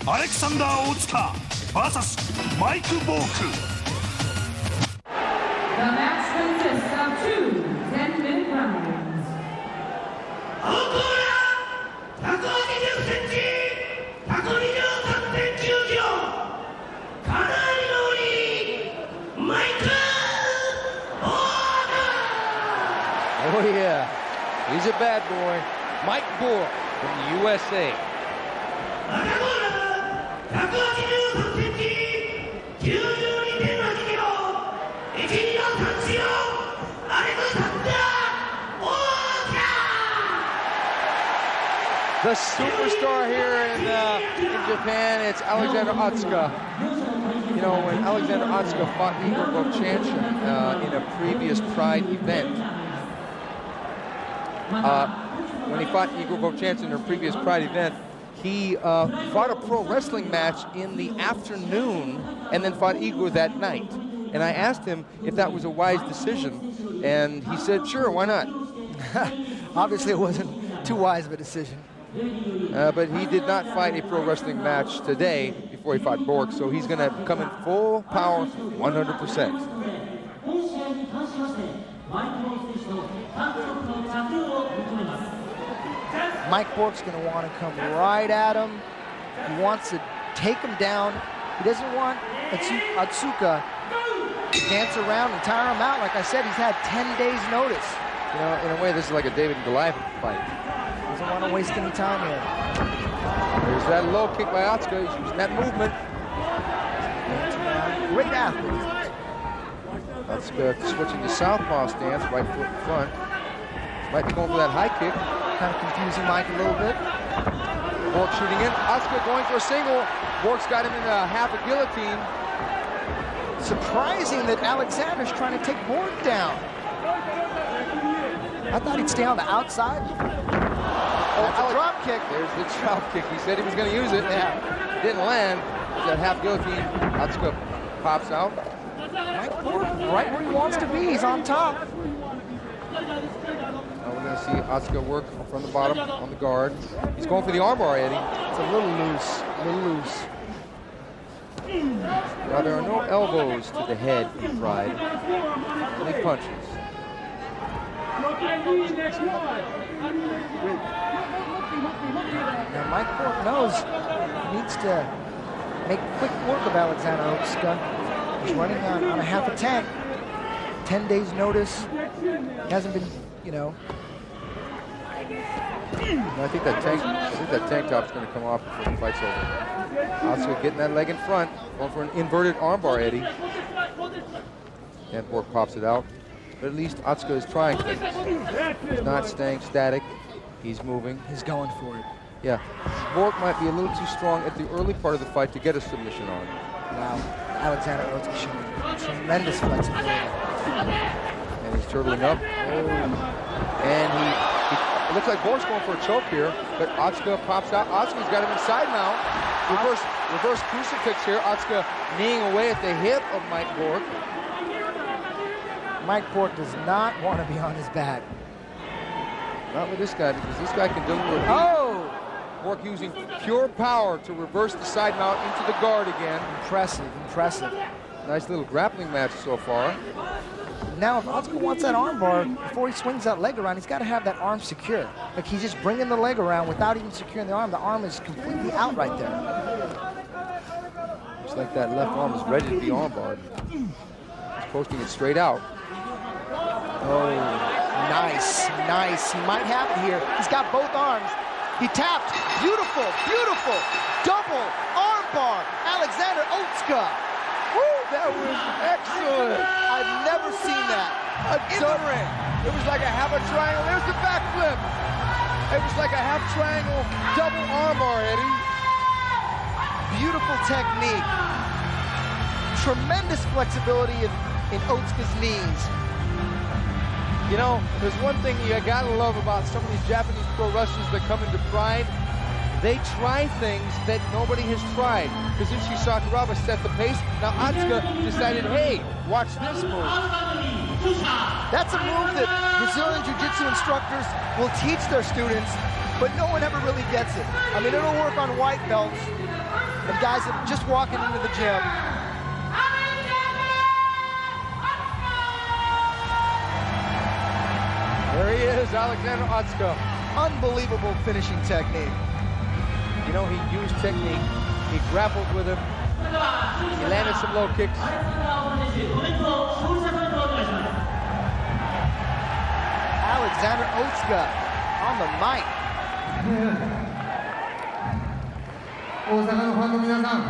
Alexander Otsuka vs. Mike Bourke. The match consists of 2 10-minute rounds. Akira 180cm 123.9kg かなりのいいマイク・ボーク Oh yeah, he's a bad boy. Mike Bourke from the USA. 192cm 12.8kg The superstar here in Japan, it's Alexander Otsuka. When Alexander Otsuka fought Igor Vovchanchyn in a previous Pride event, when he fought Igor Vochannin in a previous Pride event, he fought a pro wrestling match in the afternoon and then fought Igor that night. And I asked him if that was a wise decision, and he said, sure, why not? Obviously, it wasn't too wise of a decision. But he did not fight a pro wrestling match today before he fought Bourke, so he's going to come in full power, 100%. Mike Bourke's going to want to come right at him. He wants to take him down. He doesn't want Otsuka to dance around and tire him out. Like I said, he's had 10 days notice. You know, in a way, this is like a David and Goliath fight. Doesn't want to waste any time here. There's that low kick by Otsuka. He's using that movement. Great athlete. Otsuka switching to southpaw stance, right foot in front. Might be going for that high kick. Kind of confusing Mike a little bit. Bourke shooting in. Otsuka going for a single. Bourke's got him in a half a guillotine. Surprising that Alexander's trying to take Bourke down. I thought he'd stay on the outside. Oh, drop kick. There's the drop kick. He said he was going to use it. Yeah. Didn't land. That half guillotine. Otsuka pops out. Mike Bourke, right where he wants to be. He's on top. Now we're going to see Otsuka work from the bottom on the guard. He's going for the armbar, Eddie. It's a little loose. A little loose. Now there are no elbows to the head in Pride. Only punches. Now Mike Bourke knows he needs to make quick work of Alexander Otsuka. He's running on a half a tank. 10 days notice. He hasn't been, you know. I think that tank top's going to come off before the fight's over. Otsuka getting that leg in front, going for an inverted armbar, Eddie. And Bourke pops it out. But at least Otsuka is trying things. He's not staying static. He's moving. He's going for it. Yeah. Bourke might be a little too strong at the early part of the fight to get a submission on him. Wow. Alexander Otsuka showing tremendous flexibility. And he's turtling up. And it looks like Bourke's going for a choke here, but Otsuka pops out. Otsuka's got him inside now. Reverse crucifix here. Otsuka kneeing away at the hip of Mike Bourke. Mike Bourke does not want to be on his back. Not with this guy, because this guy can deliver. Oh! Bourke using pure power to reverse the side mount into the guard again. Impressive, impressive. Nice little grappling match so far. Now, if Otsuka wants that arm bar, before he swings that leg around, he's got to have that arm secure. Like, he's just bringing the leg around without even securing the arm. The arm is completely out right there. Looks like that left arm is ready to be arm barred. He's posting it straight out. Oh, nice, nice. He might have it here. He's got both arms. He tapped. Beautiful, beautiful. Double arm bar. Alexander Otsuka. Woo, that was excellent. I've never seen that. In the ring. It was like a half a triangle. There's the backflip. It was like a half triangle double armbar, Eddie. Beautiful technique. Tremendous flexibility in Otsuka's knees. You know, there's one thing you gotta love about some of these Japanese pro wrestlers that come into Pride. They try things that nobody has tried. Kazushi Sakuraba set the pace. Now Otsuka decided, hey, watch this move. That's a move that Brazilian Jiu-Jitsu instructors will teach their students, but no one ever really gets it. I mean, it'll work on white belts and guys that are just walking into the gym. There he is, Alexander Otsuka. Unbelievable finishing technique. You know, he used technique. He grappled with him. He landed some low kicks. Alexander Otsuka on the mic. 大阪のファンの皆さん、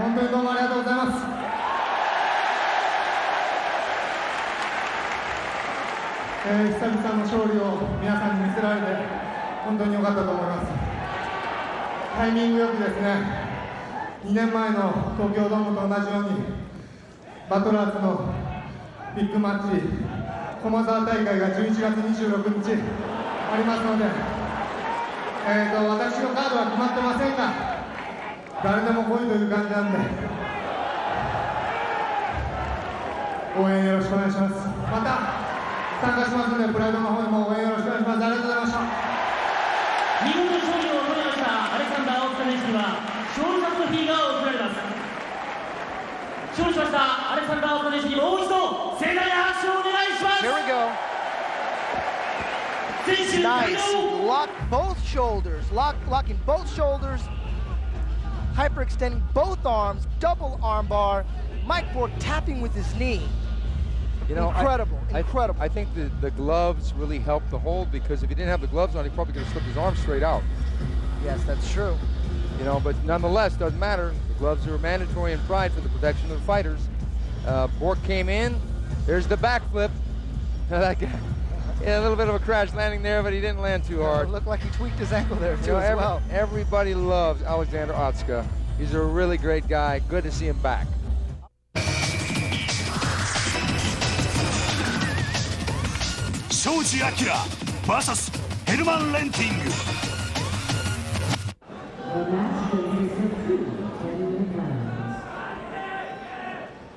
本当にどうもありがとうございます。久々の勝利を皆さんに見せられて本当に良かったと思います。タイミングよくですね、2年前の東京ドームと同じようにバトラーズのビッグマッチ駒沢大会が11月26日ありますので、私のカードは決まってませんが誰でも来いという感じなんで応援よろしくお願いします。また参加しますので、プライドの方にも応援よろしくお願いします。ありがとうございました。見事勝利を収めましたアレクサンダー・オツカ選手には勝利トロフィーが贈られます。勝利しましたアレクサンダー・オツカ選手にもう一度盛大な拍手をお願いします。 Here we go. Nice. Lock both shoulders. Locking both shoulders. Hyperextending both arms. Double arm bar. Mike Bourke tapping with his knee. You know, incredible. I think the gloves really helped the hold, because if he didn't have the gloves on, he probably could have slipped his arm straight out. Yes, that's true. You know, but nonetheless, doesn't matter. The gloves are mandatory in Pride for the protection of the fighters. Bourke came in. There's the backflip. That guy, yeah, a little bit of a crash landing there, but he didn't land too hard. It looked like he tweaked his ankle there too, as well. Everybody loves Alexander Otsuka. He's a really great guy. Good to see him back. Shoji Akira vs Herman Renting.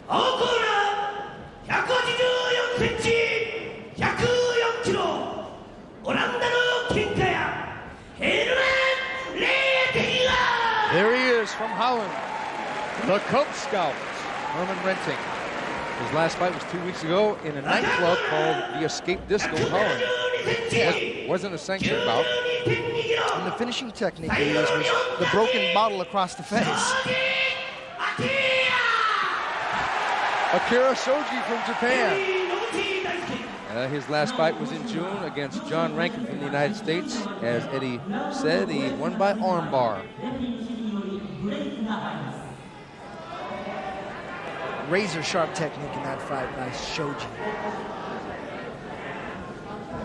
Akira 184センチ104キロオランダの金貨屋ヘルマン・レーティガー There he is from Holland, the Cub Scout, Herman Renting. His last fight was 2 weeks ago in a nightclub called the Escape Disco in Holland. Wasn't a sanctioned bout. And the finishing technique he used was the broken bottle across the face. Akira Shoji from Japan. His last fight was in June against John Rankin from the United States. As Eddie said, he won by armbar. Razor sharp technique in that fight by Shoji.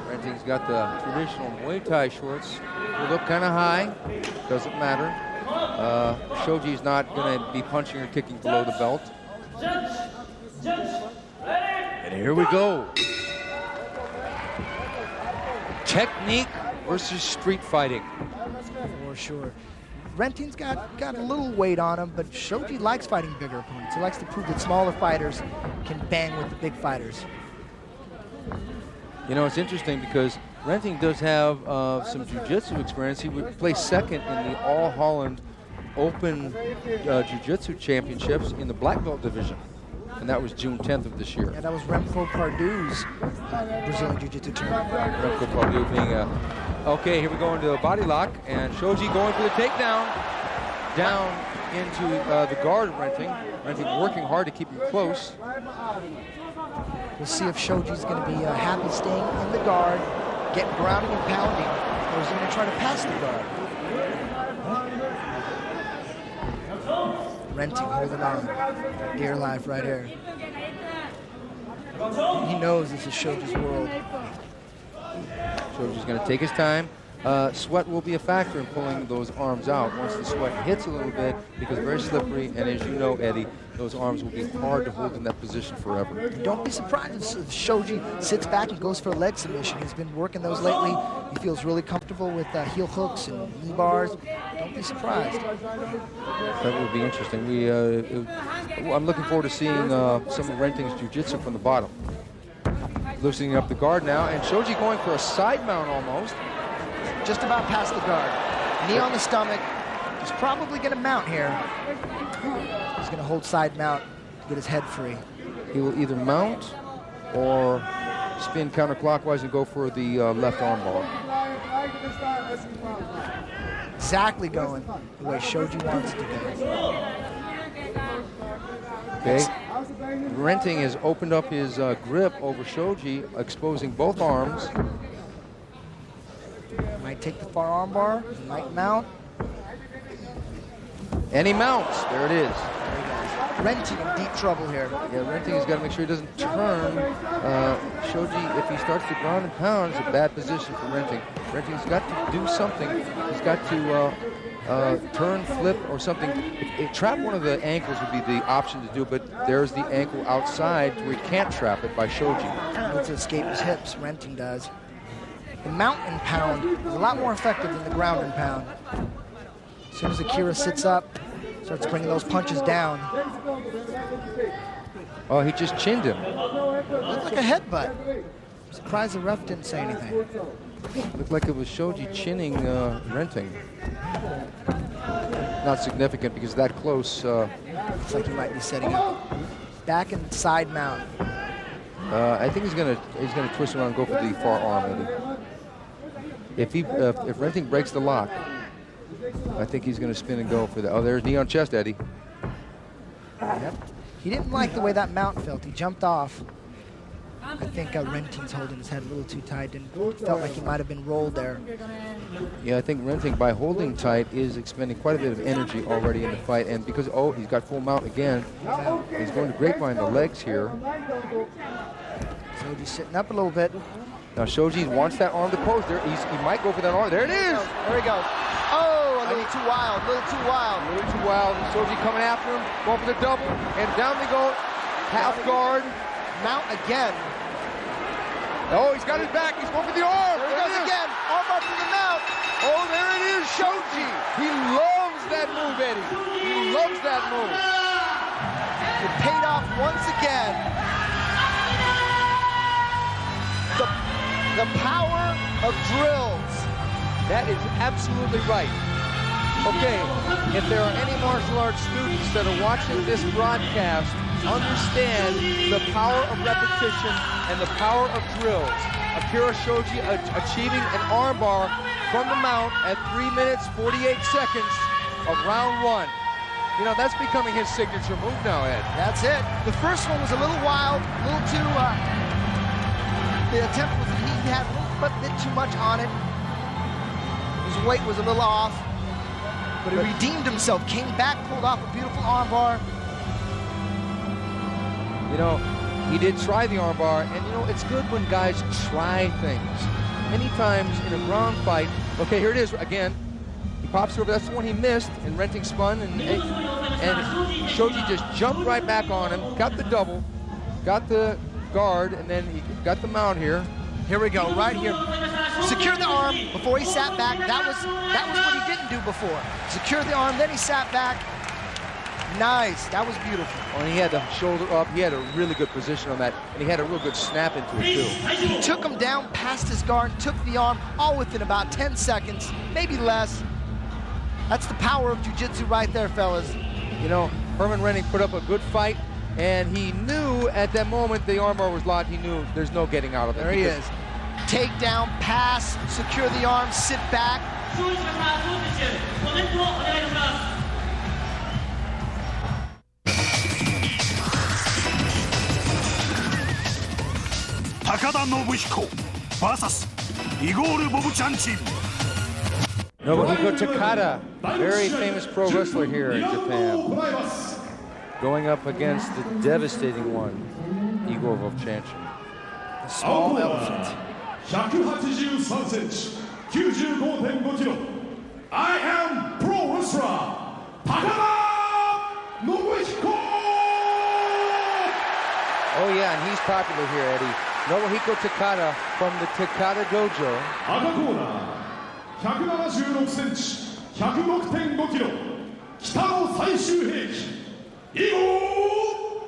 Renting's got the traditional Muay Thai shorts. Pulled up kind of high. Doesn't matter. Shoji's not going to be punching or kicking below the belt. And here we go. Technique versus street fighting. For sure. Renting's got a little weight on him, but Shoji likes fighting bigger opponents. He likes to prove that smaller fighters can bang with the big fighters. You know, it's interesting because Renting does have some jiu-jitsu experience. He would play second in the All Holland Open Jiu-Jitsu Championships in the black belt division. And that was June 10th of this year. Yeah, that was Remco Pardew's Brazilian Jiu-Jitsu tournament. Remco Pardue being okay, here we go into a body lock, and Shoji going for the takedown. Down into the guard of Renting. Renting working hard to keep him close. We'll see if Shoji's going to be happy staying in the guard, getting grounding and pounding, or is he going to try to pass the guard? Renting holding on. Dear life right here. He knows this is Shoji's world. Shoji's going to take his time. Sweat will be a factor in pulling those arms out once the sweat hits a little bit, because very slippery, and as you know, Eddie, those arms will be hard to hold in that position forever. Don't be surprised if Shoji sits back and goes for a leg submission. He's been working those lately. He feels really comfortable with heel hooks and knee bars. Don't be surprised. That would be interesting. I'm looking forward to seeing some of Renting's jiu-jitsu from the bottom. Loosening up the guard now, and Shoji going for a side mount almost. Just about past the guard. Knee on the stomach. He's probably going to mount here. He's going to hold side mount to get his head free. He will either mount or spin counterclockwise and go for the left arm bar. Exactly going the way Shoji wants it to go. Okay. Renting has opened up his grip over Shoji, exposing both arms. Might take the far arm bar, might mount. And he mounts. There it is. Renting in deep trouble here. Yeah, Renting has got to make sure he doesn't turn. Shoji, if he starts to ground and pound, it's a bad position for Renting. Renting's got to do something. He's got to turn, flip, or something. Trap one of the ankles would be the option to do, but there's the ankle outside where he can't trap it by Shoji. He needs to escape his hips, Renting does. The mount and pound is a lot more effective than the ground and pound. As soon as Akira sits up, starts bringing those punches down. Oh, he just chinned him. Looked like a headbutt. I'm surprised the ref didn't say anything. Looked like it was Shoji chinning Renting. Not significant because that close. Looks like he might be setting up. Back and side mount. I think he's gonna twist around and go for the far arm. Maybe. If Renting breaks the lock, I think he's going to spin and go for that. Oh, there's knee on chest, Eddie. Yep. He didn't like the way that mount felt. He jumped off. I think Renting's holding his head a little too tight and felt like he might have been rolled there. Yeah, I think Renting, by holding tight, is expending quite a bit of energy already in the fight. And because, oh, he's got full mount again. He's going to grapevine the legs here. Shoji's sitting up a little bit. Now Shoji wants that arm to close. There, he might go for that arm. There it is. There he goes. Oh, a little too wild. A little too wild. A little too wild. Shoji coming after him. Going for the double. And down they go. Half guard. Mount again. Oh, he's got his back. He's going for the arm. There he goes again. Arm up to the mount. Oh, there it is. Shoji. He loves that move, Eddie. He loves that move. It paid off once again. The power of drills. That is absolutely right. Okay, if there are any martial arts students that are watching this broadcast, understand the power of repetition and the power of drills. Akira Shoji achieving an armbar from the mount at 3 minutes, 48 seconds of round 1. You know, that's becoming his signature move now, Ed. That's it. The first one was a little wild, a little too, the attempt was, he had a bit too much on it. His weight was a little off, but he redeemed himself, came back, pulled off a beautiful armbar. You know, he did try the armbar, and you know, it's good when guys try things. Many times in a ground fight, okay, here it is again. He pops over, that's the one he missed, and Renting spun, and Shoji just jumped right back on him, got the double, got the guard, and then he got the mount here. Here we go, right here. Secured the arm before he sat back. That was what he didn't do before. Secured the arm, then he sat back. Nice, that was beautiful. Oh, and he had the shoulder up. He had a really good position on that, and he had a real good snap into it, too. He took him down past his guard, took the arm, all within about 10 seconds, maybe less. That's the power of jiu-jitsu right there, fellas. You know, Herman Renting put up a good fight, and he knew at that moment the armbar was locked. He knew there's no getting out of it. There he is. Take down, pass, secure the arm, sit back. Takada Nobuhiko vs. Igor Vovchanchyn. Nobuhiko Takada, very famous pro wrestler here in Japan, going up against the devastating one, Igor Vovchanchyn. The small elephant. 183センチ 95.5 キロ I am pro wrestler Takada Nobuhiko. Oh yeah, and he's popular here, Eddie. Nobuhiko Takada from the Takada Dojo. 赤コーナー176センチ 106.5 キロ 北の最終兵器 Igor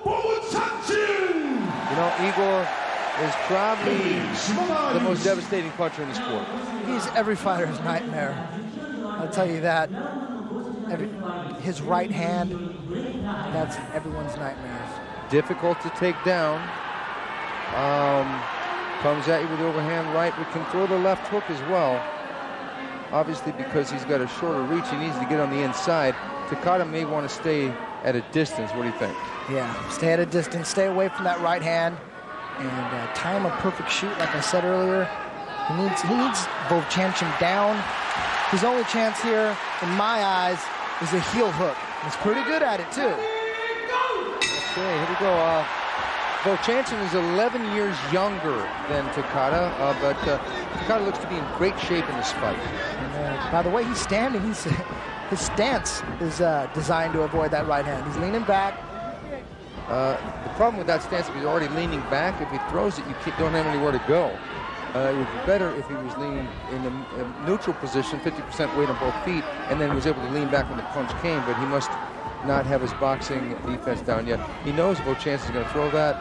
Vovchanchyn. You know, Igor is probably the most devastating puncher in the sport. He's every fighter's nightmare. I'll tell you that. His right hand, that's everyone's nightmares. Difficult to take down. Comes at you with the overhand right, but can throw the left hook as well. Obviously, because he's got a shorter reach, he needs to get on the inside. Takada may want to stay at a distance. What do you think? Yeah, stay at a distance, stay away from that right hand, and time a perfect shoot, like I said earlier. He needs Vovchanchyn down. His only chance here, in my eyes, is a heel hook. He's pretty good at it, too. Okay, here we go. Vochanchyn is 11 years younger than Takada, but Takada looks to be in great shape in this fight. And, by the way he's standing, his stance is designed to avoid that right hand. He's leaning back. The problem with that stance, if he's already leaning back, if he throws it, you don't have anywhere to go. It would be better if he was leaning in a neutral position, 50% weight on both feet, and then was able to lean back when the punch came, but he must not have his boxing defense down yet. He knows Vochanchyn is going to throw that.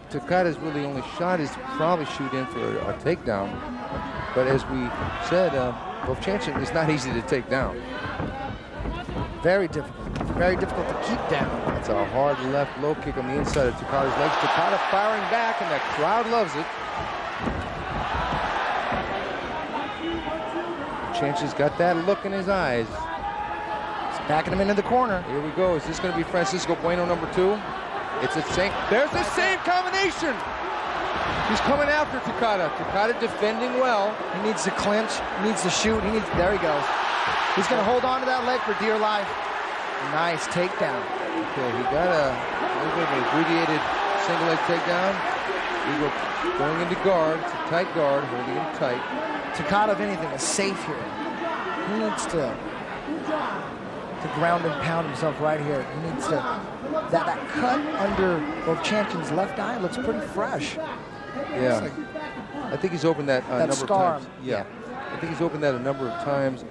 Takada's really only shot is to probably shoot in for a takedown. But as we said, Vochanchyn is not easy to take down. Very difficult to keep down. That's a hard left low kick on the inside of Takada's legs. Takada firing back, and the crowd loves it. Vochanchyn's got that look in his eyes. Backing him into the corner. Here we go. Is this going to be Francisco Bueno #2? It's the same. There's the same combination. He's coming after Takada. Takada defending well. He needs to clinch, he needs to shoot, there he goes. He's gonna hold on to that leg for dear life. Nice takedown. Okay, he got a little bit of an abbreviated single leg takedown. Igor going into guard, it's a tight guard, holding him tight. Takada, if anything, is safe here. He needs to ground and pound himself right here. He needs to, that cut under Vovchanchyn's left eye looks pretty fresh. Yeah, like I think he's opened that a number scar. of times. Yeah, I think he's opened that a number of times.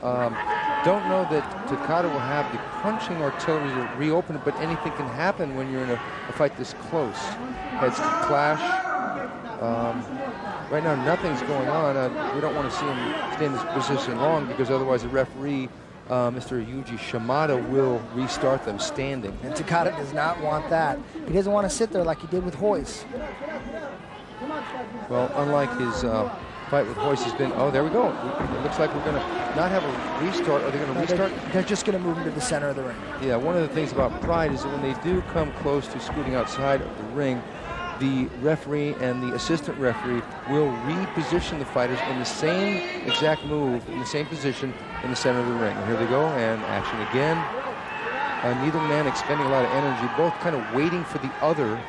Don't know that Takada will have the punching artillery to reopen it, but anything can happen when you're in a fight this close. Heads can clash. Right now, nothing's going on. We don't want to see him stay in this position long because otherwise the referee, Mr. Yuji Shimada, will restart them standing. And Takada does not want that. He doesn't want to sit there like he did with Hoyce. Well, unlike his fight with Hoyce, has been, oh, there we go. It looks like we're going to not have a restart. Are they going to restart? They're just going to move him to the center of the ring. Yeah, one of the things about Pride is that when they do come close to scooting outside of the ring, the referee and the assistant referee will reposition the fighters in the same exact move, in the same position in the center of the ring. And here they go, and action again. Neither man expending a lot of energy, both kind of waiting for the other.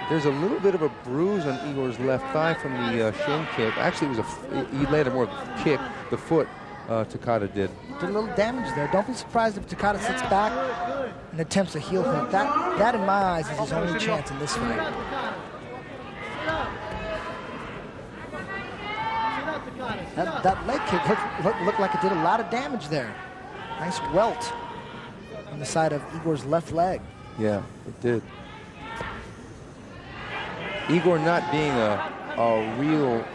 There's a little bit of a bruise on Igor's left thigh from the shin kick. Actually, it was he landed more of a kick, the foot, Takada did. Did a little damage there. Don't be surprised if Takada sits back and attempts a heel hook. That, in my eyes, is his only chance in this fight. That leg kick looked like it did a lot of damage there. Nice welt on the side of Igor's left leg. Yeah, it did. Igor not being a real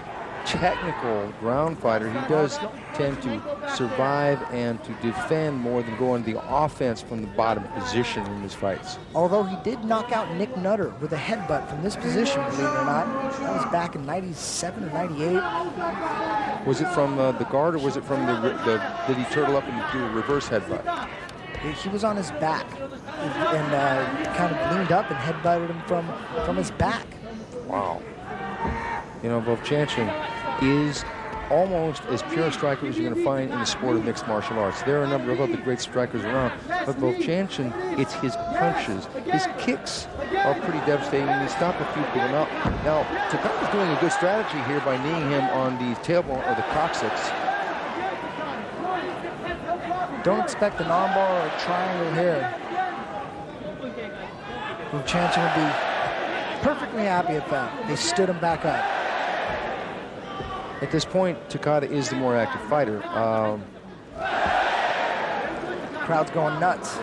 technical ground fighter, he does tend to survive and to defend more than go on the offense from the bottom position in his fights. Although he did knock out Nick Nutter with a headbutt from this position, believe it or not. That was back in 97 or 98. Was it from the guard, or was it from did he turtle up and do a reverse headbutt? He was on his back and kind of leaned up and headbutted him from his back. Wow. You know, Vovchanchyn is almost as pure a striker as you're going to find in the sport of mixed martial arts. There are a number of other great strikers around, but Vovchanchyn, it's his punches. His kicks are pretty devastating, and he stopped a few people. Now Takada's doing a good strategy here by kneeing him on the tailbone or the coccyx. Don't expect an armbar or a triangle here. Vovchanchyn would be perfectly happy at that. They stood him back up. At this point, Takada is the more active fighter. Crowd's going nuts.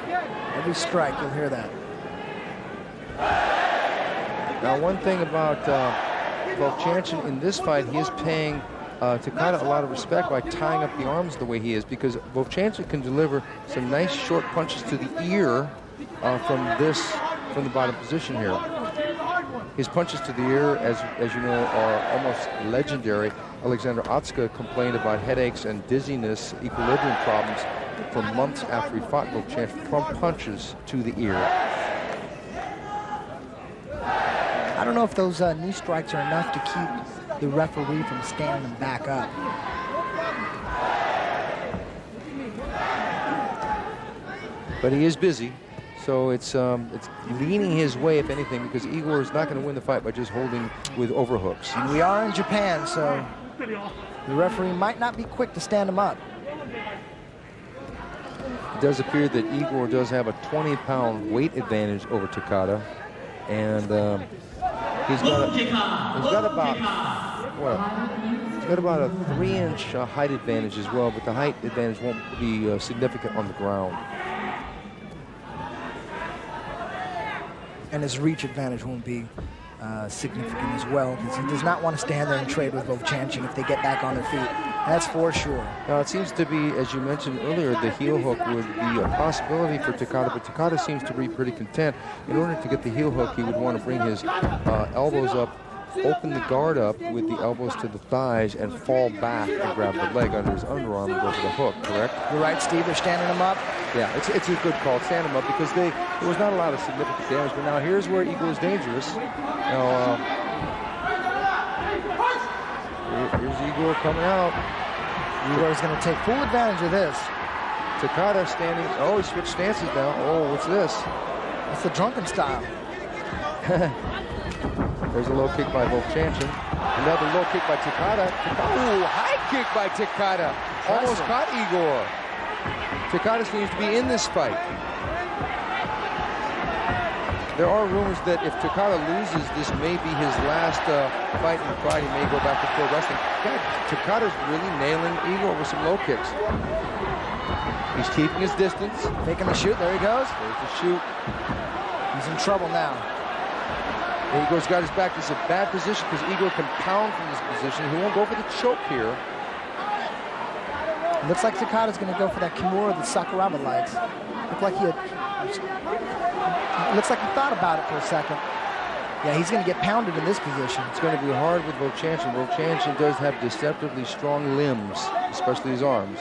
Every strike, you'll hear that. Now, one thing about Vovchanchyn in this fight, he is paying Takada a lot of respect by tying up the arms the way he is, because Vovchanchyn can deliver some nice short punches to the ear from the bottom position here. His punches to the ear, as you know, are almost legendary. Alexander Otsuka complained about headaches and dizziness, equilibrium problems for months after he fought Vovchanchyn from punches to the ear. I don't know if those knee strikes are enough to keep the referee from standing him back up. But he is busy. So it's leaning his way, if anything, because Igor is not going to win the fight by just holding with overhooks. And we are in Japan, so the referee might not be quick to stand him up. It does appear that Igor does have a 20-pound weight advantage over Takada, and he's got about a 3-inch height advantage as well, but the height advantage won't be significant on the ground. And his reach advantage won't be significant as well, because he does not want to stand there and trade with Vovchanchyn if they get back on their feet. That's for sure. Now, it seems to be, as you mentioned earlier, the heel hook would be a possibility for Takada, but Takada seems to be pretty content. In order to get the heel hook, he would want to bring his elbows up, open the guard up with the elbows to the thighs, and fall back and grab the leg under his underarm and go for the hook, correct? You're right, Steve. They're standing him up. Yeah, it's a good call. Stand him up, because there was not a lot of significant damage. But now here's where Igor is dangerous. Now, Here's Igor coming out. Igor's going to take full advantage of this. Takada standing. Oh, he switched stances now. Oh, what's this? It's the drunken style. There's a low kick by Vovchanchyn. Another low kick by Takada. Oh, high kick by Takada. Almost caught Igor. Takada seems to be in this fight. There are rumors that if Takada loses, this may be his last fight in Pride. He may go back to pro wrestling. God, Takada's really nailing Igor with some low kicks. He's keeping his distance. Making the shoot. There he goes. There's the shoot. He's in trouble now. Igor's got his back. This is a bad position because Igor can pound from this position. He won't go for the choke here. Looks like Takada's going to go for that Kimura that Sakuraba likes. Looks like he thought about it for a second. Yeah, he's going to get pounded in this position. It's going to be hard with Vochanchyn. Vochanchyn does have deceptively strong limbs, especially his arms.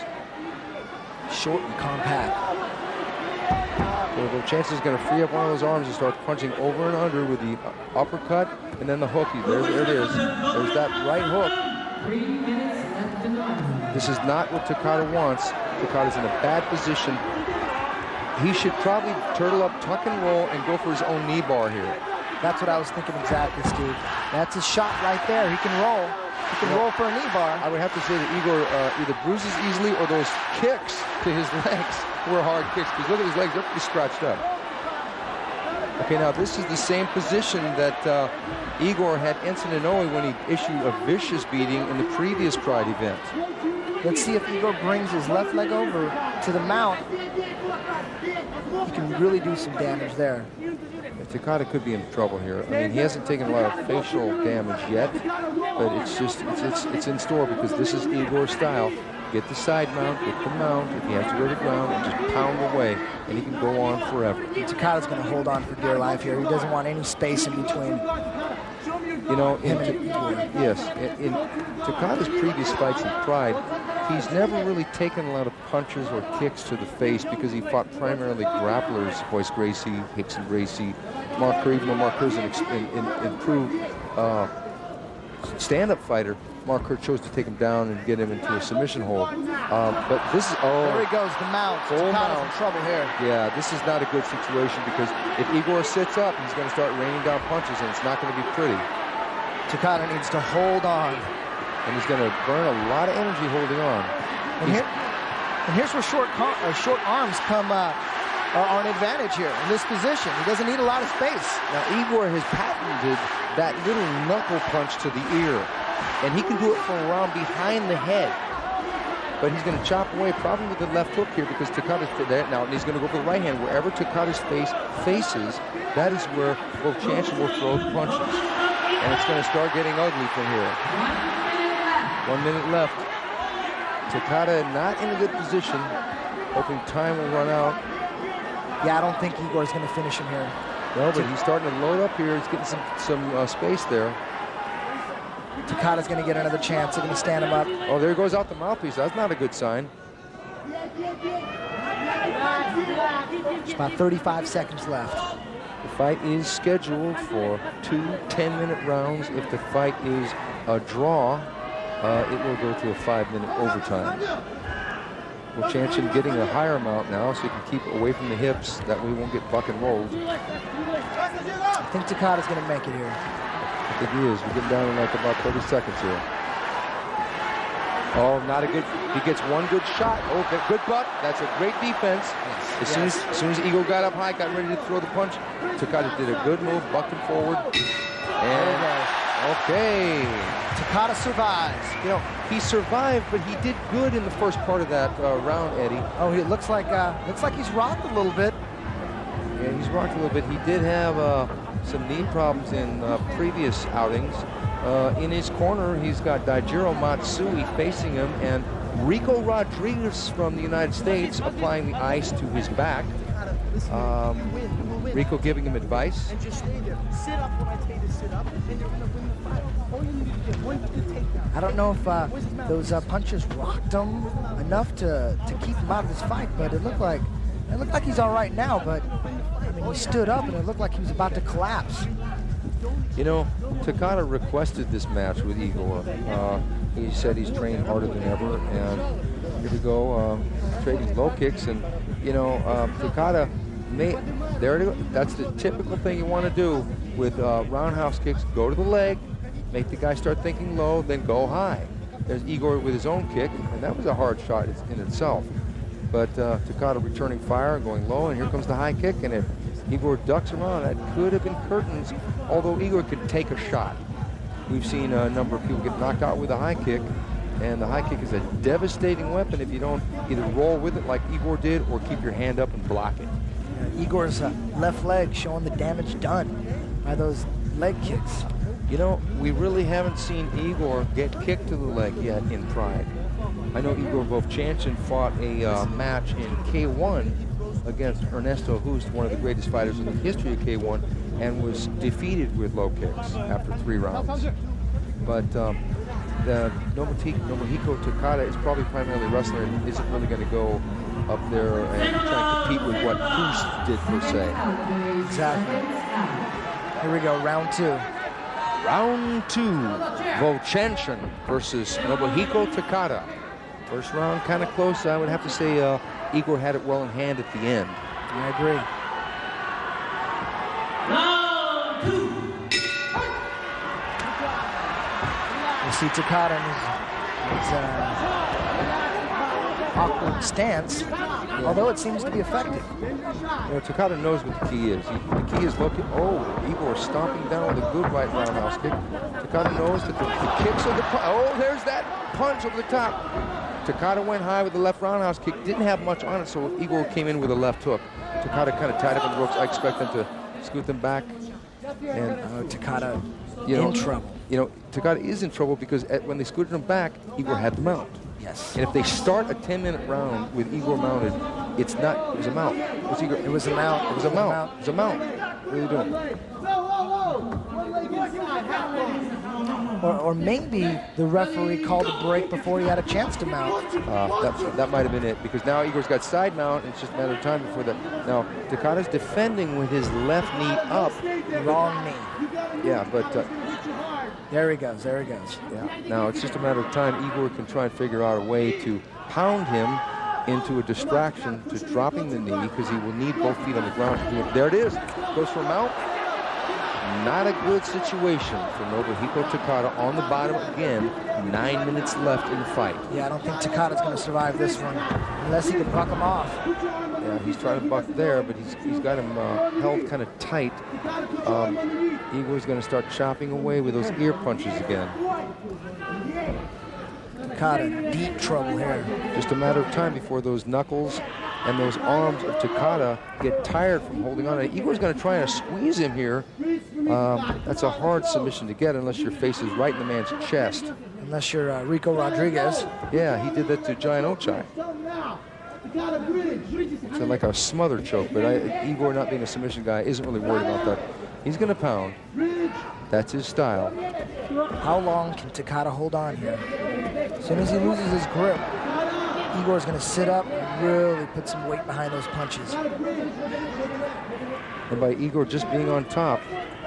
Short and compact. So Vochanchyn's going to free up one of those arms and start punching over and under with the uppercut and then the hooky. There it is. There's that right hook. 3 minutes left in the round. This is not what Takada wants. Takada's in a bad position. He should probably turtle up, tuck and roll, and go for his own knee bar here. That's what I was thinking exactly, Steve. That's his shot right there. He can roll. He can roll for a knee bar. I would have to say that Igor either bruises easily or those kicks to his legs were hard kicks. Because look at his legs, they're pretty scratched up. Okay, now this is the same position that Igor had Ensign Inoue when he issued a vicious beating in the previous Pride event. Let's see if Igor brings his left leg over to the mount. He can really do some damage there. Takada could be in trouble here. I mean, he hasn't taken a lot of facial damage yet, but it's in store because this is Igor's style. Get the side mount, get the mount. If he has to go to the ground, and just pound away, and he can go on forever. Takada's going to hold on for dear life here. He doesn't want any space in between. You know, in Takada's previous fights in Pride, he's never really taken a lot of punches or kicks to the face because he fought primarily grapplers, Boyce Gracie, Hickson Gracie, Mark Kerr. Even though Mark Kerr's an improved stand-up fighter, Mark Kerr chose to take him down and get him into a submission hold. But this is, there he goes, the mount. Takada's in trouble here. Yeah, this is not a good situation because if Igor sits up, he's going to start raining down punches, and it's not going to be pretty. Takada needs to hold on. And he's going to burn a lot of energy holding on. And here's where short arms come are an advantage here in this position. He doesn't need a lot of space. Now, Igor has patented that little knuckle punch to the ear. And he can do it from around behind the head. But he's going to chop away probably with the left hook here because Takada's there now. And he's going to go for the right hand. Wherever Takada's face faces, that is where Vochanchyn will throw the punches. And it's going to start getting ugly from here. 1 minute left. Takada not in a good position. Hoping time will run out. Yeah, I don't think Igor's going to finish him here. No, but he's starting to load up here. He's getting some space there. Takada's going to get another chance. They're going to stand him up. Oh, there goes out the mouthpiece. That's not a good sign. There's about 35 seconds left. The fight is scheduled for 2 10-minute rounds. If the fight is a draw, it will go to a 5-minute overtime. Vochanchyn getting a higher mount now so he can keep away from the hips. That way he won't get buck and rolled. I think Takada's going to make it here. I think he is. We're getting down in like about 30 seconds here. Oh, not a good, he gets one good shot. Oh, good butt. That's a great defense. Yes. As soon as Igor got up high, got ready to throw the punch, Takada did a good move, bucking forward. And, okay. Takada survives. You know, he survived, but he did good in the first part of that round, Eddie. Oh, it looks like he's rocked a little bit. Yeah, he's rocked a little bit. He did have some knee problems in previous outings. In his corner, he's got Daijiro Matsui facing him, and Rico Rodriguez from the United States applying the ice to his back. Rico giving him advice. And just stay there. Sit up when I tell you to sit up, and you're going to win the fight. All you need to do is one good takedown. I don't know if those punches rocked him enough to keep him out of this fight, but it looked like he's all right now. But I mean, he stood up, and it looked like he was about to collapse. You know, Takada requested this match with Igor. He said he's trained harder than ever, and here we go, trading low kicks, and you know, Takada that's the typical thing you want to do with roundhouse kicks. Go to the leg, make the guy start thinking low, then go high. There's Igor with his own kick, and that was a hard shot in itself. But Takada returning fire, going low, and here comes the high kick, and if Igor ducks around, that could have been curtains, although Igor could take a shot. We've seen a number of people get knocked out with a high kick, and the high kick is a devastating weapon if you don't either roll with it like Igor did or keep your hand up and block it. Yeah, Igor's left leg showing the damage done by those leg kicks. You know, we really haven't seen Igor get kicked to the leg yet in Pride. I know Igor Vovchanchyn fought a match in K1 against Ernesto, who's one of the greatest fighters in the history of K1, and was defeated with low kicks after 3 rounds. But the Nobuhiko Takada is probably primarily wrestler and isn't really going to go up there and try and compete with what Heath did per se. Exactly. Here we go, round 2. Round 2, Vochannin versus Nobuhiko Takada. First round kind of close. I would have to say Igor had it well in hand at the end. I agree. Round 2. You see Takada in his awkward stance, although it seems to be effective. You know, Takada knows what the key is. The key is looking. Oh, Igor stomping down with a good right roundhouse kick. Takada knows that the kicks are the. Oh, there's that punch over the top. Takada went high with the left roundhouse kick. Didn't have much on it, so Igor came in with a left hook. Takada kind of tied up in the ropes. I expect them to scoot them back. And Takada in trouble. You know, Takada is in trouble because when they scooted him back, Igor had the mount. Yes. And if they start a 10-minute round with Igor mounted, it's not. It was a mount. It was a mount. It was a mount. It was a mount. What are you doing? Or maybe the referee called a break before he had a chance to mount. That might have been it, because now Igor's got side mount, and it's just a matter of time before that. Now, Takada's defending with his left knee up. Wrong knee. Yeah, but... there he goes, there he goes. Yeah. Now, it's just a matter of time. Igor can try and figure out a way to pound him into a distraction to dropping the knee, because he will need both feet on the ground to do it. There it is. Goes for a mount. Not a good situation for Nobuhiko Takada on the bottom again. 9 minutes left in the fight. Yeah, I don't think Takada's going to survive this one unless he can buck him off. Yeah, he's trying to buck there, but he's got him held kind of tight. Igor's going to start chopping away with those ear punches again. Takada in deep trouble here. Just a matter of time before those knuckles and those arms of Takada get tired from holding on. Igor's going to try and squeeze him here. That's a hard submission to get unless your face is right in the man's chest. Unless you're Rico Rodriguez. Yeah, he did that to Giant Ochai. It's like a smother choke, but Igor, not being a submission guy, isn't really worried about that. He's going to pound. That's his style. How long can Takada hold on here? As soon as he loses his grip, Igor's going to sit up and really put some weight behind those punches. And by Igor just being on top,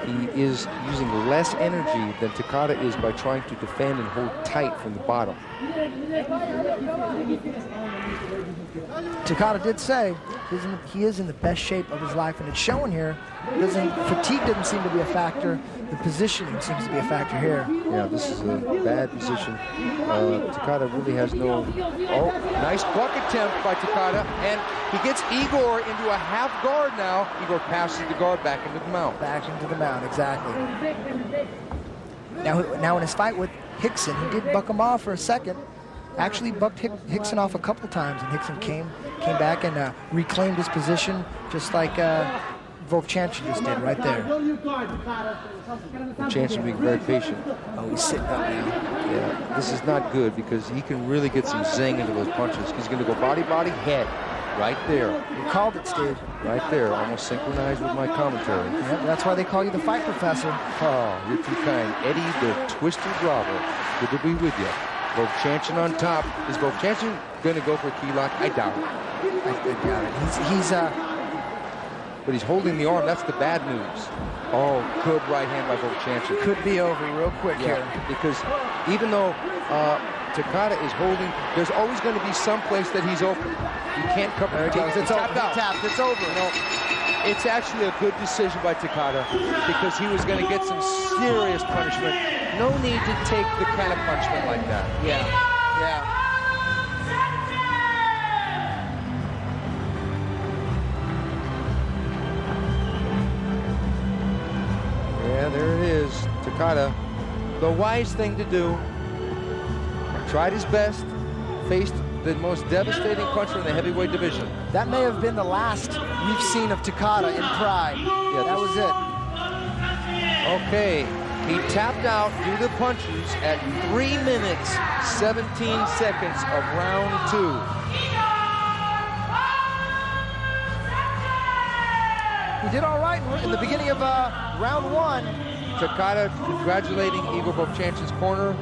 he is using less energy than Takada is by trying to defend and hold tight from the bottom. Takada did say he is in the best shape of his life, and it's showing here. Fatigue doesn't seem to be a factor. The positioning seems to be a factor here. Yeah, this is a bad position. Takada really has no... Oh, nice buck attempt by Takada, and he gets Igor into a half guard now. Igor passes the guard back into the mount. Back into the mount, exactly. Now in his fight with Hickson, he did buck him off for a second. Actually bucked Hickson off a couple times, and Hickson came back and reclaimed his position, just like Vovchanchyn just did right there. Vovchanchyn being very patient. Oh, he's sitting up now. Yeah, this is not good because he can really get some zing into those punches. He's going to go body, body, head. Right there. You called it, Steve. Right there, almost synchronized with my commentary. Yeah, that's why they call you the fight professor. Oh, you're too kind. Eddie the Twister Bravo. Good to be with you. Vovchanchyn on top. Is Vovchanchyn going to go for a key lock? I doubt it. I doubt it. but he's holding the arm. That's the bad news. Oh, good right hand by Vovchanchyn. Could be over real quick here. Because even though Takada is holding, there's always going to be some place that he's open. You can't cover. There it goes. It's over. Out. Tapped. It's over. No, it's actually a good decision by Takada because he was going to get some serious punishment. No need to take the kind of punishment like that. Yeah. Yeah, there it is. Takada, the wise thing to do. Tried his best, faced the most devastating puncher in the heavyweight division. That may have been the last we've seen of Takada in Pride. Yeah, that was it. Okay, he tapped out due to punches at 3 minutes, 17 seconds of round 2. He did all right in the beginning of round 1. Takada congratulating Igor Vovchanchyn's corner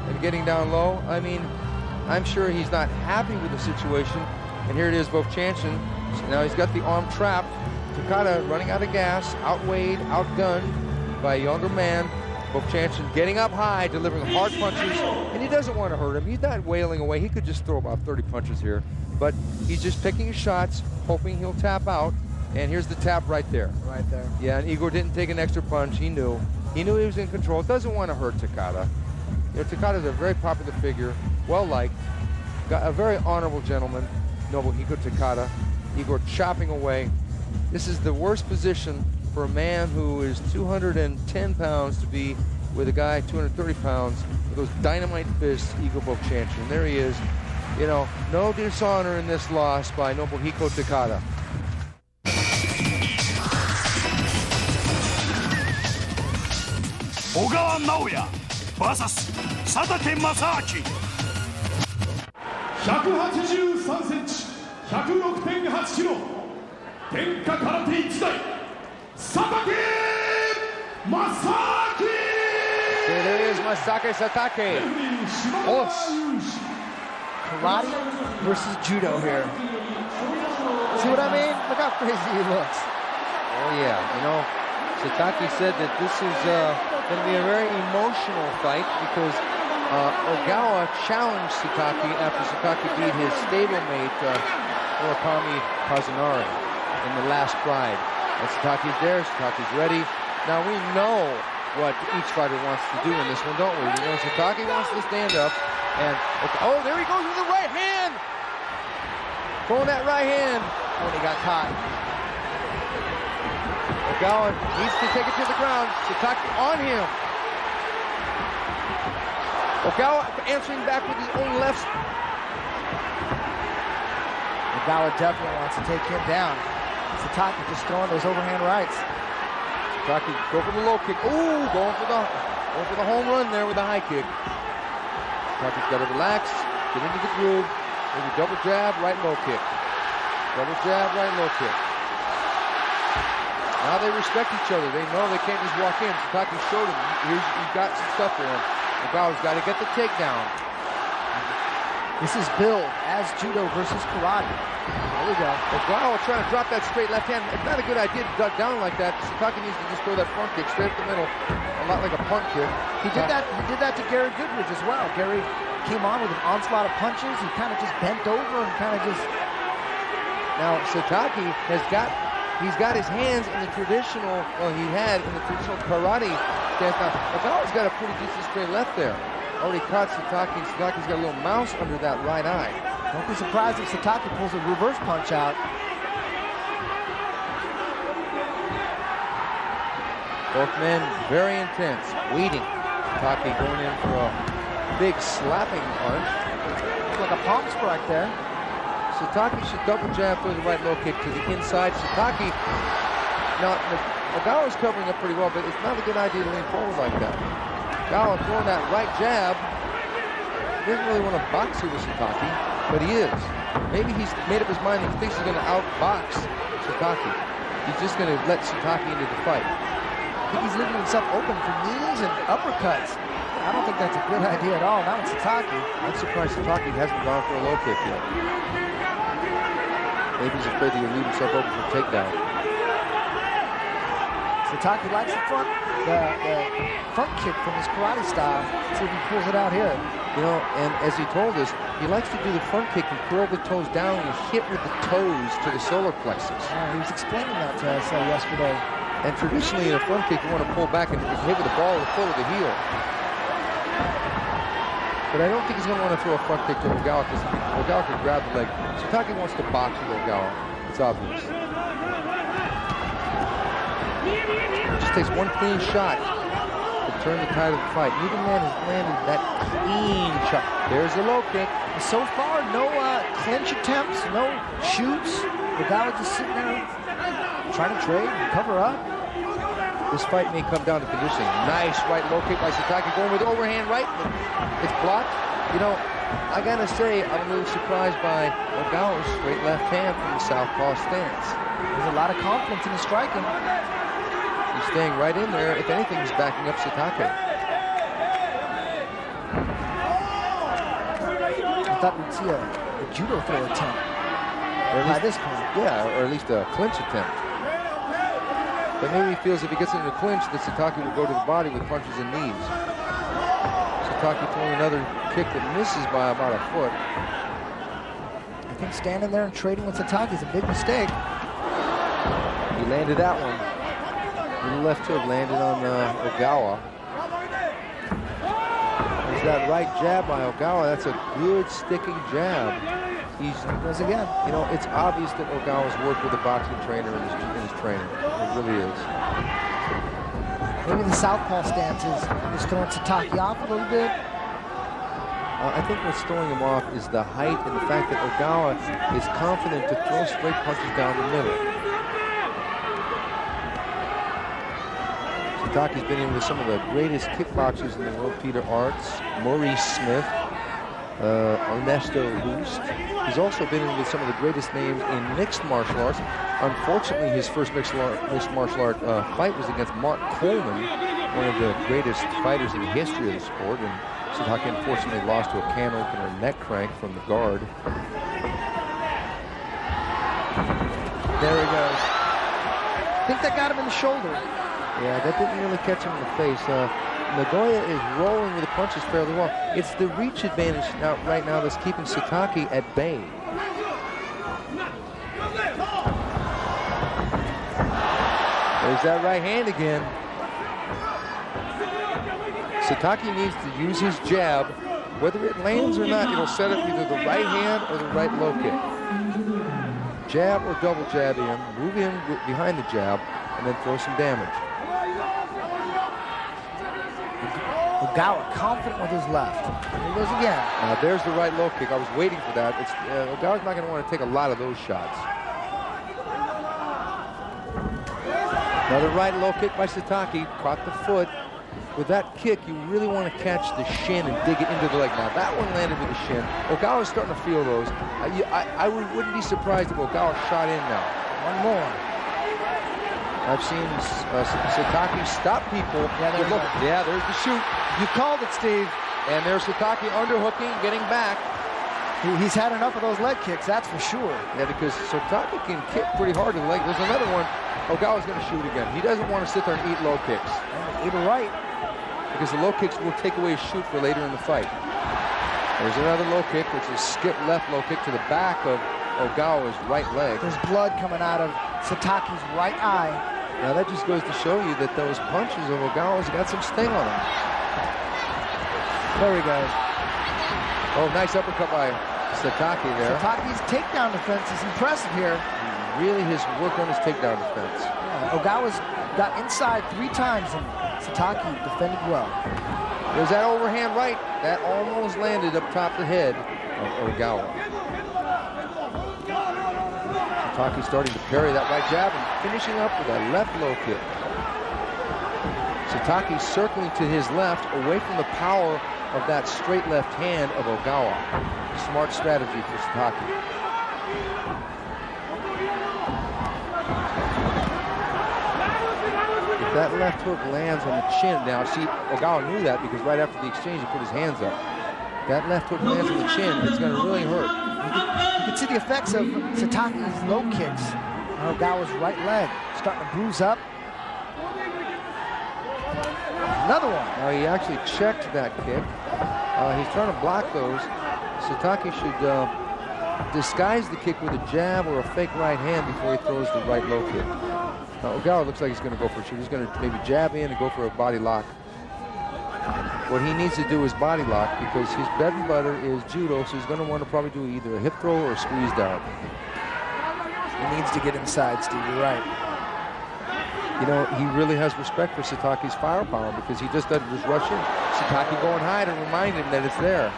and getting down low. I mean, I'm sure he's not happy with the situation. And here it is, Vovchanchyn. Now he's got the arm trapped. Takada running out of gas, outweighed, outgunned by a younger man. Vovchanchyn getting up high, delivering hard punches, and he doesn't want to hurt him. He's not wailing away. He could just throw about 30 punches here, but he's just picking his shots, hoping he'll tap out. And here's the tap right there. Right there. Yeah, and Igor didn't take an extra punch. He knew. He knew he was in control. Doesn't want to hurt Takada. You know, Takada's a very popular figure, well-liked, got a very honorable gentleman, Nobuhiko Takada. Igor chopping away. This is the worst position for a man who is 210 pounds to be with a guy 230 pounds with those dynamite fists, Igor Vovchanchyn. There he is. You know, no dishonor in this loss by Nobuhiko Takada. Ogawa Naoya vs Satake Masaaki. 183センチ、106.8 キロ、天下空手一代、Satake Masaaki. There it is, Masaaki Satake. Karate versus judo here. See what I mean? Look how crazy he looks. Oh yeah, you know, Satake said that this is going to be a very emotional fight because Ogawa challenged Satake after Satake beat his stablemate Murakami Kazunari in the last Pride. And Satake's there, Satake's ready. Now we know what each fighter wants to do in this one, don't we? You know, Satake wants to stand up and, oh, there he goes with the right hand! Pulling that right hand. Oh, he got caught. Ogawa needs to take it to the ground. Satake on him. Ogawa answering back with his own left. Ogawa definitely wants to take him down. Satake just throwing those overhand rights. Satake go for the low kick. Ooh, going for the home run there with a high kick. Satake's got to relax, get into the groove. Maybe double jab, right low kick. Double jab, right low kick. Now they respect each other. They know they can't just walk in. Satake showed him. He's got some stuff for him. Ogawa's got to get the takedown. This is billed as judo versus karate. There we go. Ogawa trying to drop that straight left hand. It's not a good idea to duck down like that. Satake needs to just throw that front kick straight up the middle. A lot like a punt kick. He did that to Gary Goodridge as well. Gary came on with an onslaught of punches. He kind of just bent over and kind of just... Now Satake he's got his hands in the traditional, he had in the traditional karate stance. Now, Ogawa's got a pretty decent straight left there. Already caught Satake. Satake's got a little mouse under that right eye. Don't be surprised if Satake pulls a reverse punch out. Both men very intense, waiting. Satake going in for a big slapping punch. Looks like a palm strike there. Satake should double jab through the right low kick to the inside. Satake, now Ogawa's covering up pretty well, but it's not a good idea to lean forward like that. Ogawa throwing that right jab. He doesn't really want to box here with Satake, but he is. Maybe he's made up his mind and he thinks he's going to outbox Satake. He's just going to let Satake into the fight. I think he's leaving himself open for knees and uppercuts. I don't think that's a good idea at all. Not with Satake. I'm surprised Satake hasn't gone for a low kick yet. Maybe he's afraid that he'll leave himself open for a takedown. Satake likes the front kick from his karate style. See if he pulls it out here. You know, and as he told us, he likes to do the front kick and curl the toes down and hit with the toes to the solar plexus. He was explaining that to us yesterday. And traditionally in a front kick, you want to pull back and hit with the ball or the foot or the heel. But I don't think he's going to want to throw a front kick to Ogawa because Ogawa can grab the leg. Satake wants to box with Ogawa. It's obvious. Just takes one clean shot to turn the tide of the fight. Neither man has landed that clean shot. There's the low kick. So far, no clinch attempts, no shoots. Ogawa just sitting there trying to trade and cover up. This fight may come down to conditioning. Nice right low kick by Satake, going with overhand right. It's blocked. You know, I gotta say, I'm a little surprised by Ogawa's straight left hand from the southpaw stance. There's a lot of confidence in his striking. He's staying right in there. If anything, he's backing up Satake. I thought we'd see a judo throw attempt. Or at this point. Yeah, or at least a clinch attempt. But maybe he feels if he gets into a clinch that Satake will go to the body with punches and knees. Satake throwing another kick that misses by about a foot. I think standing there and trading with Satake is a big mistake. He landed that one. Little left hook landed on Ogawa. There's that right jab by Ogawa. That's a good sticking jab. He goes again. You know, it's obvious that Ogawa's worked with a boxing trainer in his training. It really is. Maybe the southpaw stance is throwing Satake off a little bit. I think what's throwing him off is the height and the fact that Ogawa is confident to throw straight punches down the middle. Satake's been in with some of the greatest kickboxers in the world, Peter Arts, Maurice Smith, Ernesto Lust. He's also been in with some of the greatest names in mixed martial arts. Unfortunately, his first mixed martial art fight was against Mark Coleman, one of the greatest fighters in the history of the sport. And Satake unfortunately lost to a can opener neck crank from the guard. There he goes. I think that got him in the shoulder. Yeah, that didn't really catch him in the face. Naoya is rolling with the punches fairly well. It's the reach advantage right now that's keeping Satake at bay. There's that right hand again. Satake needs to use his jab. Whether it lands or not, it'll set up either the right hand or the right low kick. Jab or double jab in, move in behind the jab, and then throw some damage. Ogawa confident with his left. Here he goes again. Now there's the right low kick. I was waiting for that. Ogawa's not going to want to take a lot of those shots. Another right low kick by Satake. Caught the foot. With that kick, you really want to catch the shin and dig it into the leg. Now that one landed with the shin. Ogawa's starting to feel those. I wouldn't be surprised if Ogawa shot in now. One more. I've seen Satake stop people. Yeah, there's the shoot. You called it, Steve. And there's Satake underhooking, getting back. He's had enough of those leg kicks, that's for sure. Yeah, because Satake can kick pretty hard to the leg. There's another one. Ogawa's going to shoot again. He doesn't want to sit there and eat low kicks. Either right. Because the low kicks will take away his shoot for later in the fight. There's another low kick, which is skip left low kick to the back of Ogawa's right leg. There's blood coming out of Satake's right eye. Now that just goes to show you that those punches of Ogawa's got some sting on them. There he goes. Oh, nice uppercut by Satake there. Satake's takedown defense is impressive here. Really his work on his takedown defense. Yeah, Ogawa's got inside 3 times and Satake defended well. There's that overhand right. That almost landed up top the head of Ogawa. Satake starting to parry that right jab and finishing up with a left low kick. Satake circling to his left, away from the power of that straight left hand of Ogawa. Smart strategy for Satake. If that left hook lands on the chin, now see, Ogawa knew that because right after the exchange he put his hands up. That left hook lands on the chin, it's going to really hurt. You can see the effects of Satake's low kicks on Ogawa's right leg. Starting to bruise up. Another one. Now he actually checked that kick. He's trying to block those. Satake should disguise the kick with a jab or a fake right hand before he throws the right low kick. Now Ogawa looks like he's going to go for a shoot. He's going to maybe jab in and go for a body lock. What he needs to do is body lock because his bread and butter is judo, so he's going to want to probably do either a hip throw or a squeeze down. He needs to get inside, Steve. You're right. You know, he really has respect for Satake's firepower because he just doesn't just rush in. Satake going high to remind him that it's there.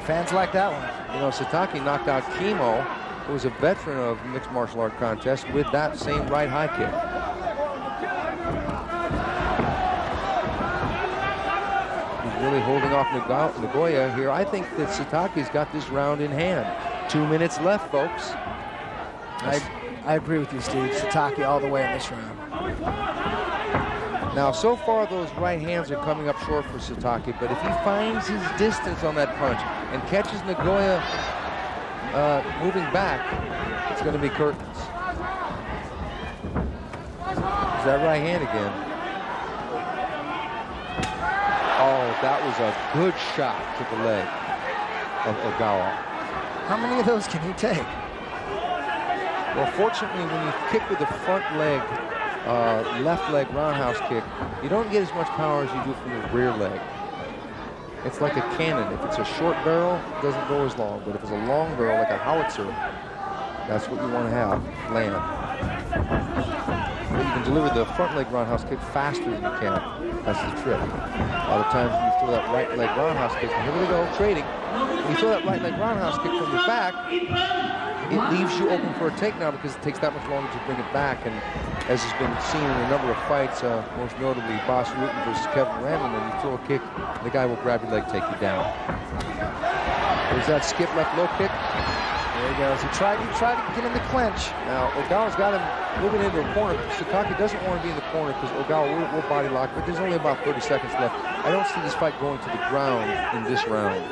Fans like that one. You know, Satake knocked out Kimo, who was a veteran of mixed martial art contests, with that same right high kick. He's really holding off Nagoya here. I think that Satake's got this round in hand. 2 minutes left, folks. I agree with you, Steve. Satake all the way in this round. Now, so far, those right hands are coming up short for Satake, but if he finds his distance on that punch and catches Nagoya moving back, it's going to be curtains. Is that right hand again? Oh, that was a good shot to the leg of Ogawa. How many of those can he take? Well, fortunately, when you kick with the front leg, left leg roundhouse kick, you don't get as much power as you do from the rear leg. It's like a cannon. If it's a short barrel, it doesn't go as long. But if it's a long barrel, like a howitzer, that's what you want to have, land. But you can deliver the front leg roundhouse kick faster than you can. That's the trick. A lot of times when you throw that right leg roundhouse kick, and here we go, trading. When you throw that right leg roundhouse kick from the back, it leaves you open for a takedown because it takes that much longer to bring it back. And as has been seen in a number of fights, most notably Boss Rutten versus Kevin Randall, when you throw a kick, the guy will grab your leg, take you down. There's that skip left low kick. There he goes. He tried to get in the clinch. Now, Ogawa's got him moving into a corner. Satake doesn't want to be in the corner because Ogawa will body lock, but there's only about 30 seconds left. I don't see this fight going to the ground in this round.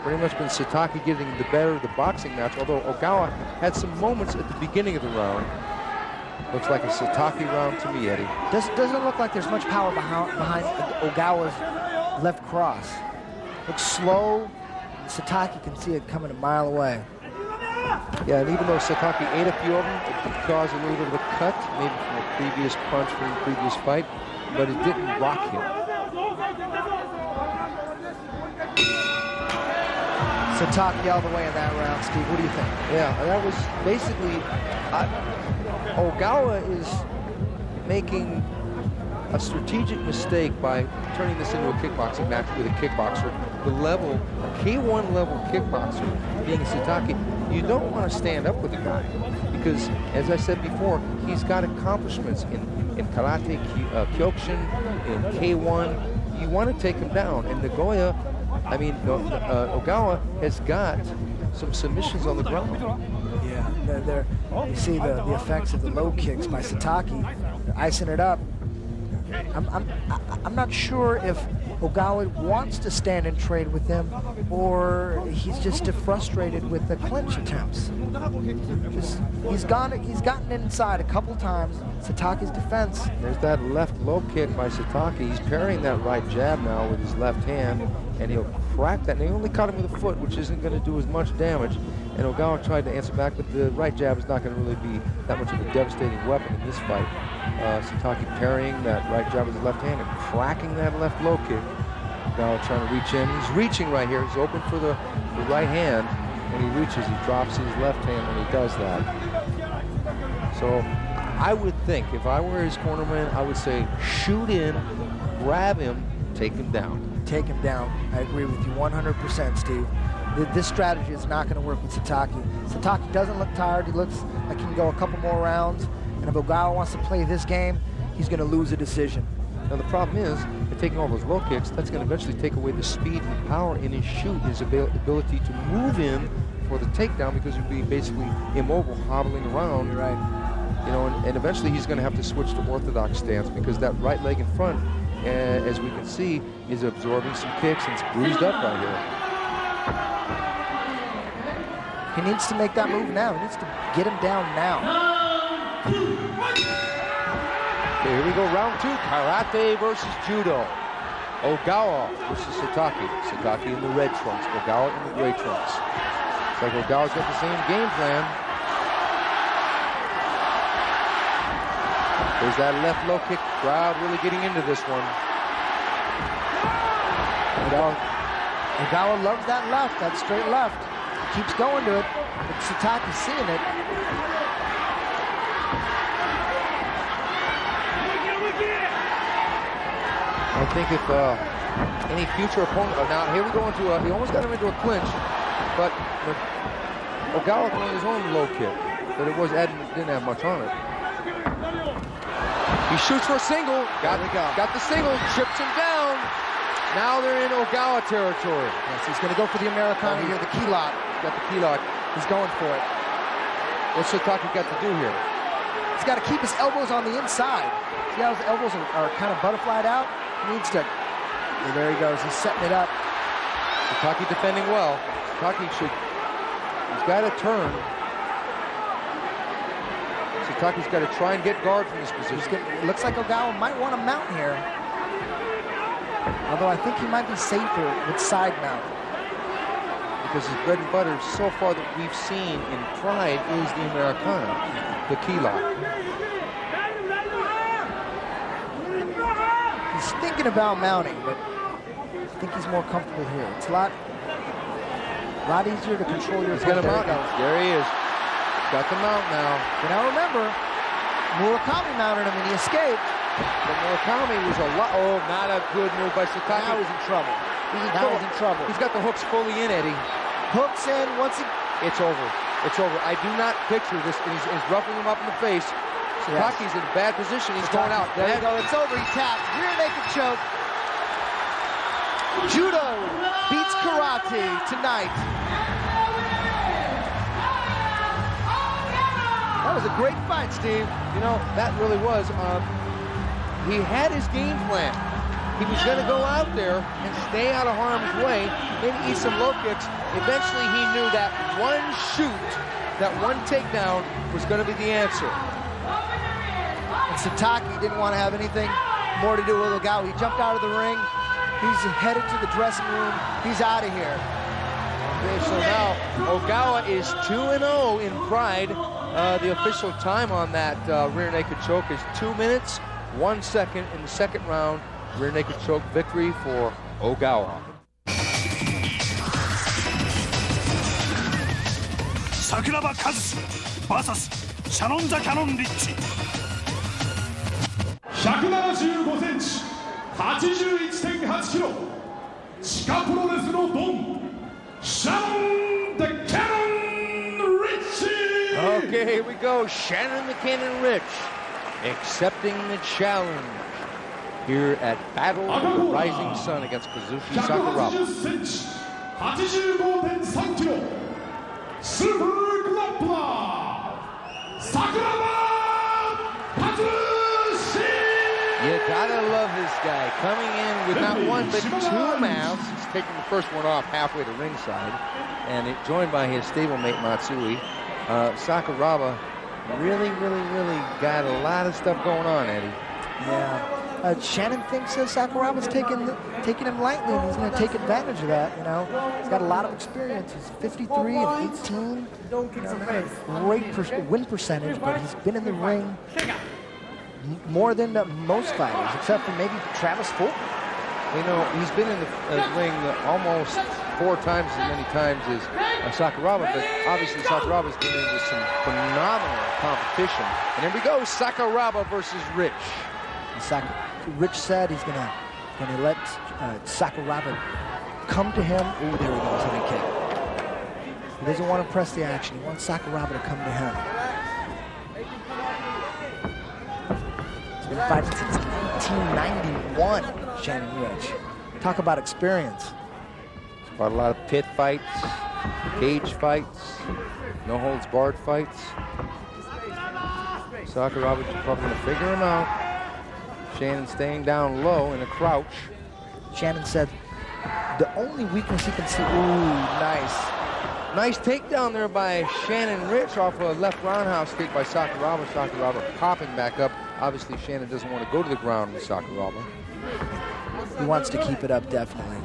Pretty much been Satake getting the better of the boxing match, although Ogawa had some moments at the beginning of the round. Looks like a Satake round to me, Eddie. Doesn't look like there's much power behind Ogawa's left cross. Looks slow. Satake can see it coming a mile away. Yeah, and even though Satake ate a few of them, it could cause a little bit of a cut, maybe from a previous punch from the previous fight, but it didn't rock him. Satake all the way in that round, Steve. What do you think? Yeah, that was basically... Ogawa is making a strategic mistake by turning this into a kickboxing match with a kickboxer. The level, a K1 level kickboxer being Satake, you don't want to stand up with the guy because, as I said before, he's got accomplishments in karate, kyokushin, in K1. You want to take him down, and Nagoya, Ogawa has got some submissions on the ground. Yeah, you see the effects of the low kicks by Satake. They're icing it up. I'm not sure if Ogawa wants to stand and trade with him, or he's just frustrated with the clinch attempts. He's gotten inside a couple times. Satake's defense. There's that left low kick by Satake. He's parrying that right jab now with his left hand, and he'll crack that. And he only caught him with a foot, which isn't going to do as much damage. And Ogawa tried to answer back, but the right jab is not going to really be that much of a devastating weapon in this fight. Satake parrying that right jab with his left hand and cracking that left low kick. Ogawa trying to reach in. He's reaching right here. He's open for the right hand. When he reaches, he drops his left hand when he does that. So I would think, if I were his cornerman, I would say shoot in, grab him, take him down. Take him down. I agree with you 100%, Steve. This strategy is not going to work with Satake. Satake doesn't look tired. He looks like he can go a couple more rounds. And if Ogawa wants to play this game, he's going to lose a decision. Now the problem is, by taking all those low kicks, that's going to eventually take away the speed and power in his shoot, his ability to move in for the takedown, because he'll be basically immobile, hobbling around. You're right. You know, and eventually he's going to have to switch to orthodox stance because that right leg in front, as we can see, is absorbing some kicks and it's bruised up right here. He needs to make that move now. He needs to get him down now. Okay, here we go, round 2, karate versus judo. Ogawa versus Satake. Satake in the red trunks, Ogawa in the gray trunks. It's like Ogawa's got the same game plan. There's that left low kick. Crowd really getting into this one. Ogawa loves that left, that straight left. Keeps going to it, but Satake's seeing it. I think if any future opponent, now here we go into he almost got him into a clinch, but Ogawa went his own low kick, but didn't have much on it. He shoots for a single, got the single, trips him down. Now they're in Ogawa territory. Yes, he's going to go for the Americana here, the key lock. Got the key lock. He's going for it. What's Satake got to do here? He's got to keep his elbows on the inside. See how his elbows are kind of butterflied out? He needs to. Well, there he goes. He's setting it up. Satake defending well. Satake he's got to turn. Satake's got to try and get guard from this position. Looks like Ogawa might want to mount here. Although I think he might be safer with side mount. Because his bread and butter so far that we've seen in Pride is the Americana, the key lock. He's thinking about mounting, but I think he's more comfortable here. It's a lot easier to control your opponent. There he is. Got the mount now. But now remember, Murakami mounted him and he escaped. But Murakami was not a good move by Satake. Now he's in trouble. He's in trouble. He's got the hooks fully in, Eddie. Hooks in, it's over. It's over. I do not picture this. He's roughing him up in the face. Satake's in a bad position. He's going out. There you go. It's over. He tapped. Rear naked choke. Judo beats karate tonight. That was a great fight, Steve. You know, that really was. He had his game plan. He was going to go out there and stay out of harm's way, maybe eat some low kicks. Eventually, he knew that one shoot, that one takedown was going to be the answer. And Satake didn't want to have anything more to do with Ogawa. He jumped out of the ring. He's headed to the dressing room. He's out of here. Okay, so now Ogawa is 2-0 in Pride. The official time on that rear naked choke is 2 minutes, 1 second in the second round. Rear naked choke victory for Ogawa. Sakuraba Kazushi vs. Shannon the Cannon Ritch. 175センチ、81.8 キロ、地下プロレスのドン、Shannon the Cannon Ritch. Okay, here we go. Shannon the Cannon Ritch accepting the challenge here at Battle of the Rising Sun against Kazushi Sakuraba. 180センチ、85.3 キロ、スーパーグラップラー、Sakuraba Kazushi. You gotta love this guy coming in with not one but 2 mounts. He's taking the first one off halfway to ringside, and joined by his stablemate Matsui. Sakuraba really got a lot of stuff going on, Eddie. Yeah. Shannon thinks Sakuraba's taking him lightly, and he's going to take advantage of that. You know, he's got a lot of experience. He's 53 and 18. Great win percentage, but he's been in the ring more than most fighters, except for maybe Travis Fulton. You know, he's been in the ring almost 4 times as many times as Sakuraba, but obviously Sakuraba's been in with some phenomenal competition. And here we go, Sakuraba versus Ritch. Ritch said he's gonna let Sakuraba come to him. Oh, there he goes, head kick. He doesn't want to press the action. He wants Sakuraba to come to him. He's been fighting since 1991, Shannon Ritch. Talk about experience. Fought a lot of pit fights, cage fights, no holds barred fights. Sakuraba's probably gonna figure him out. Shannon staying down low in a crouch. Shannon said the only weakness he can see. Ooh, nice. Nice takedown there by Shannon Ritch off a left roundhouse kick by Sakuraba. Sakuraba popping back up. Obviously, Shannon doesn't want to go to the ground with Sakuraba. He wants to keep it up, definitely.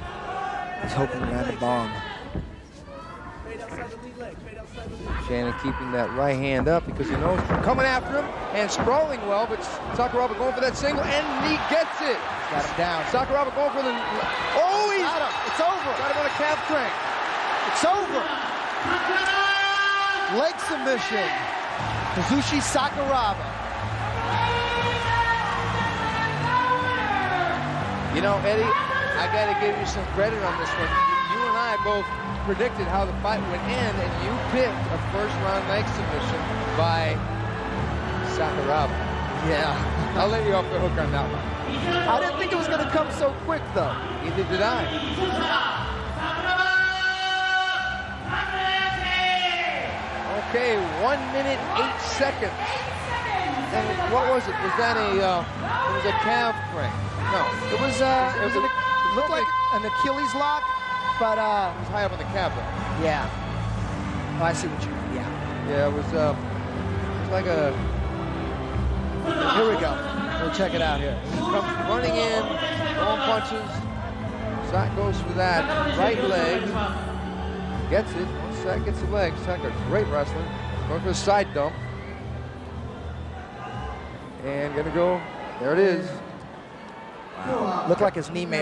He's hoping to land a bomb. Shannon keeping that right hand up because he knows coming after him and sprawling well, but Sakuraba going for that single, and he gets it. Got him down. Sakuraba going for the... Oh, he's... Got him. It's over. Got him on a calf crank. It's over. Leg submission. Kazushi Sakuraba. You know, Eddie, I got to give you some credit on this one. You and I both predicted how the fight would end, and you picked a first-round leg submission by Sakuraba. Yeah. I'll let you off the hook on that one. I didn't think it was going to come so quick, though. Neither did I. Okay, 1 minute, 8 seconds. And what was it? Was that a, it was a calf crank? No. It looked like an Achilles lock, but it was high up on the calf. Yeah. Oh, I see what you mean. Yeah. Yeah, it was like a... Here we go. We'll check it out here. Comes running in, throwing punches. Sak goes for that right leg. Gets it. Sak gets the leg. Sak a great wrestler. Going for a side dump. And gonna go. There it is. Looked like his knee may have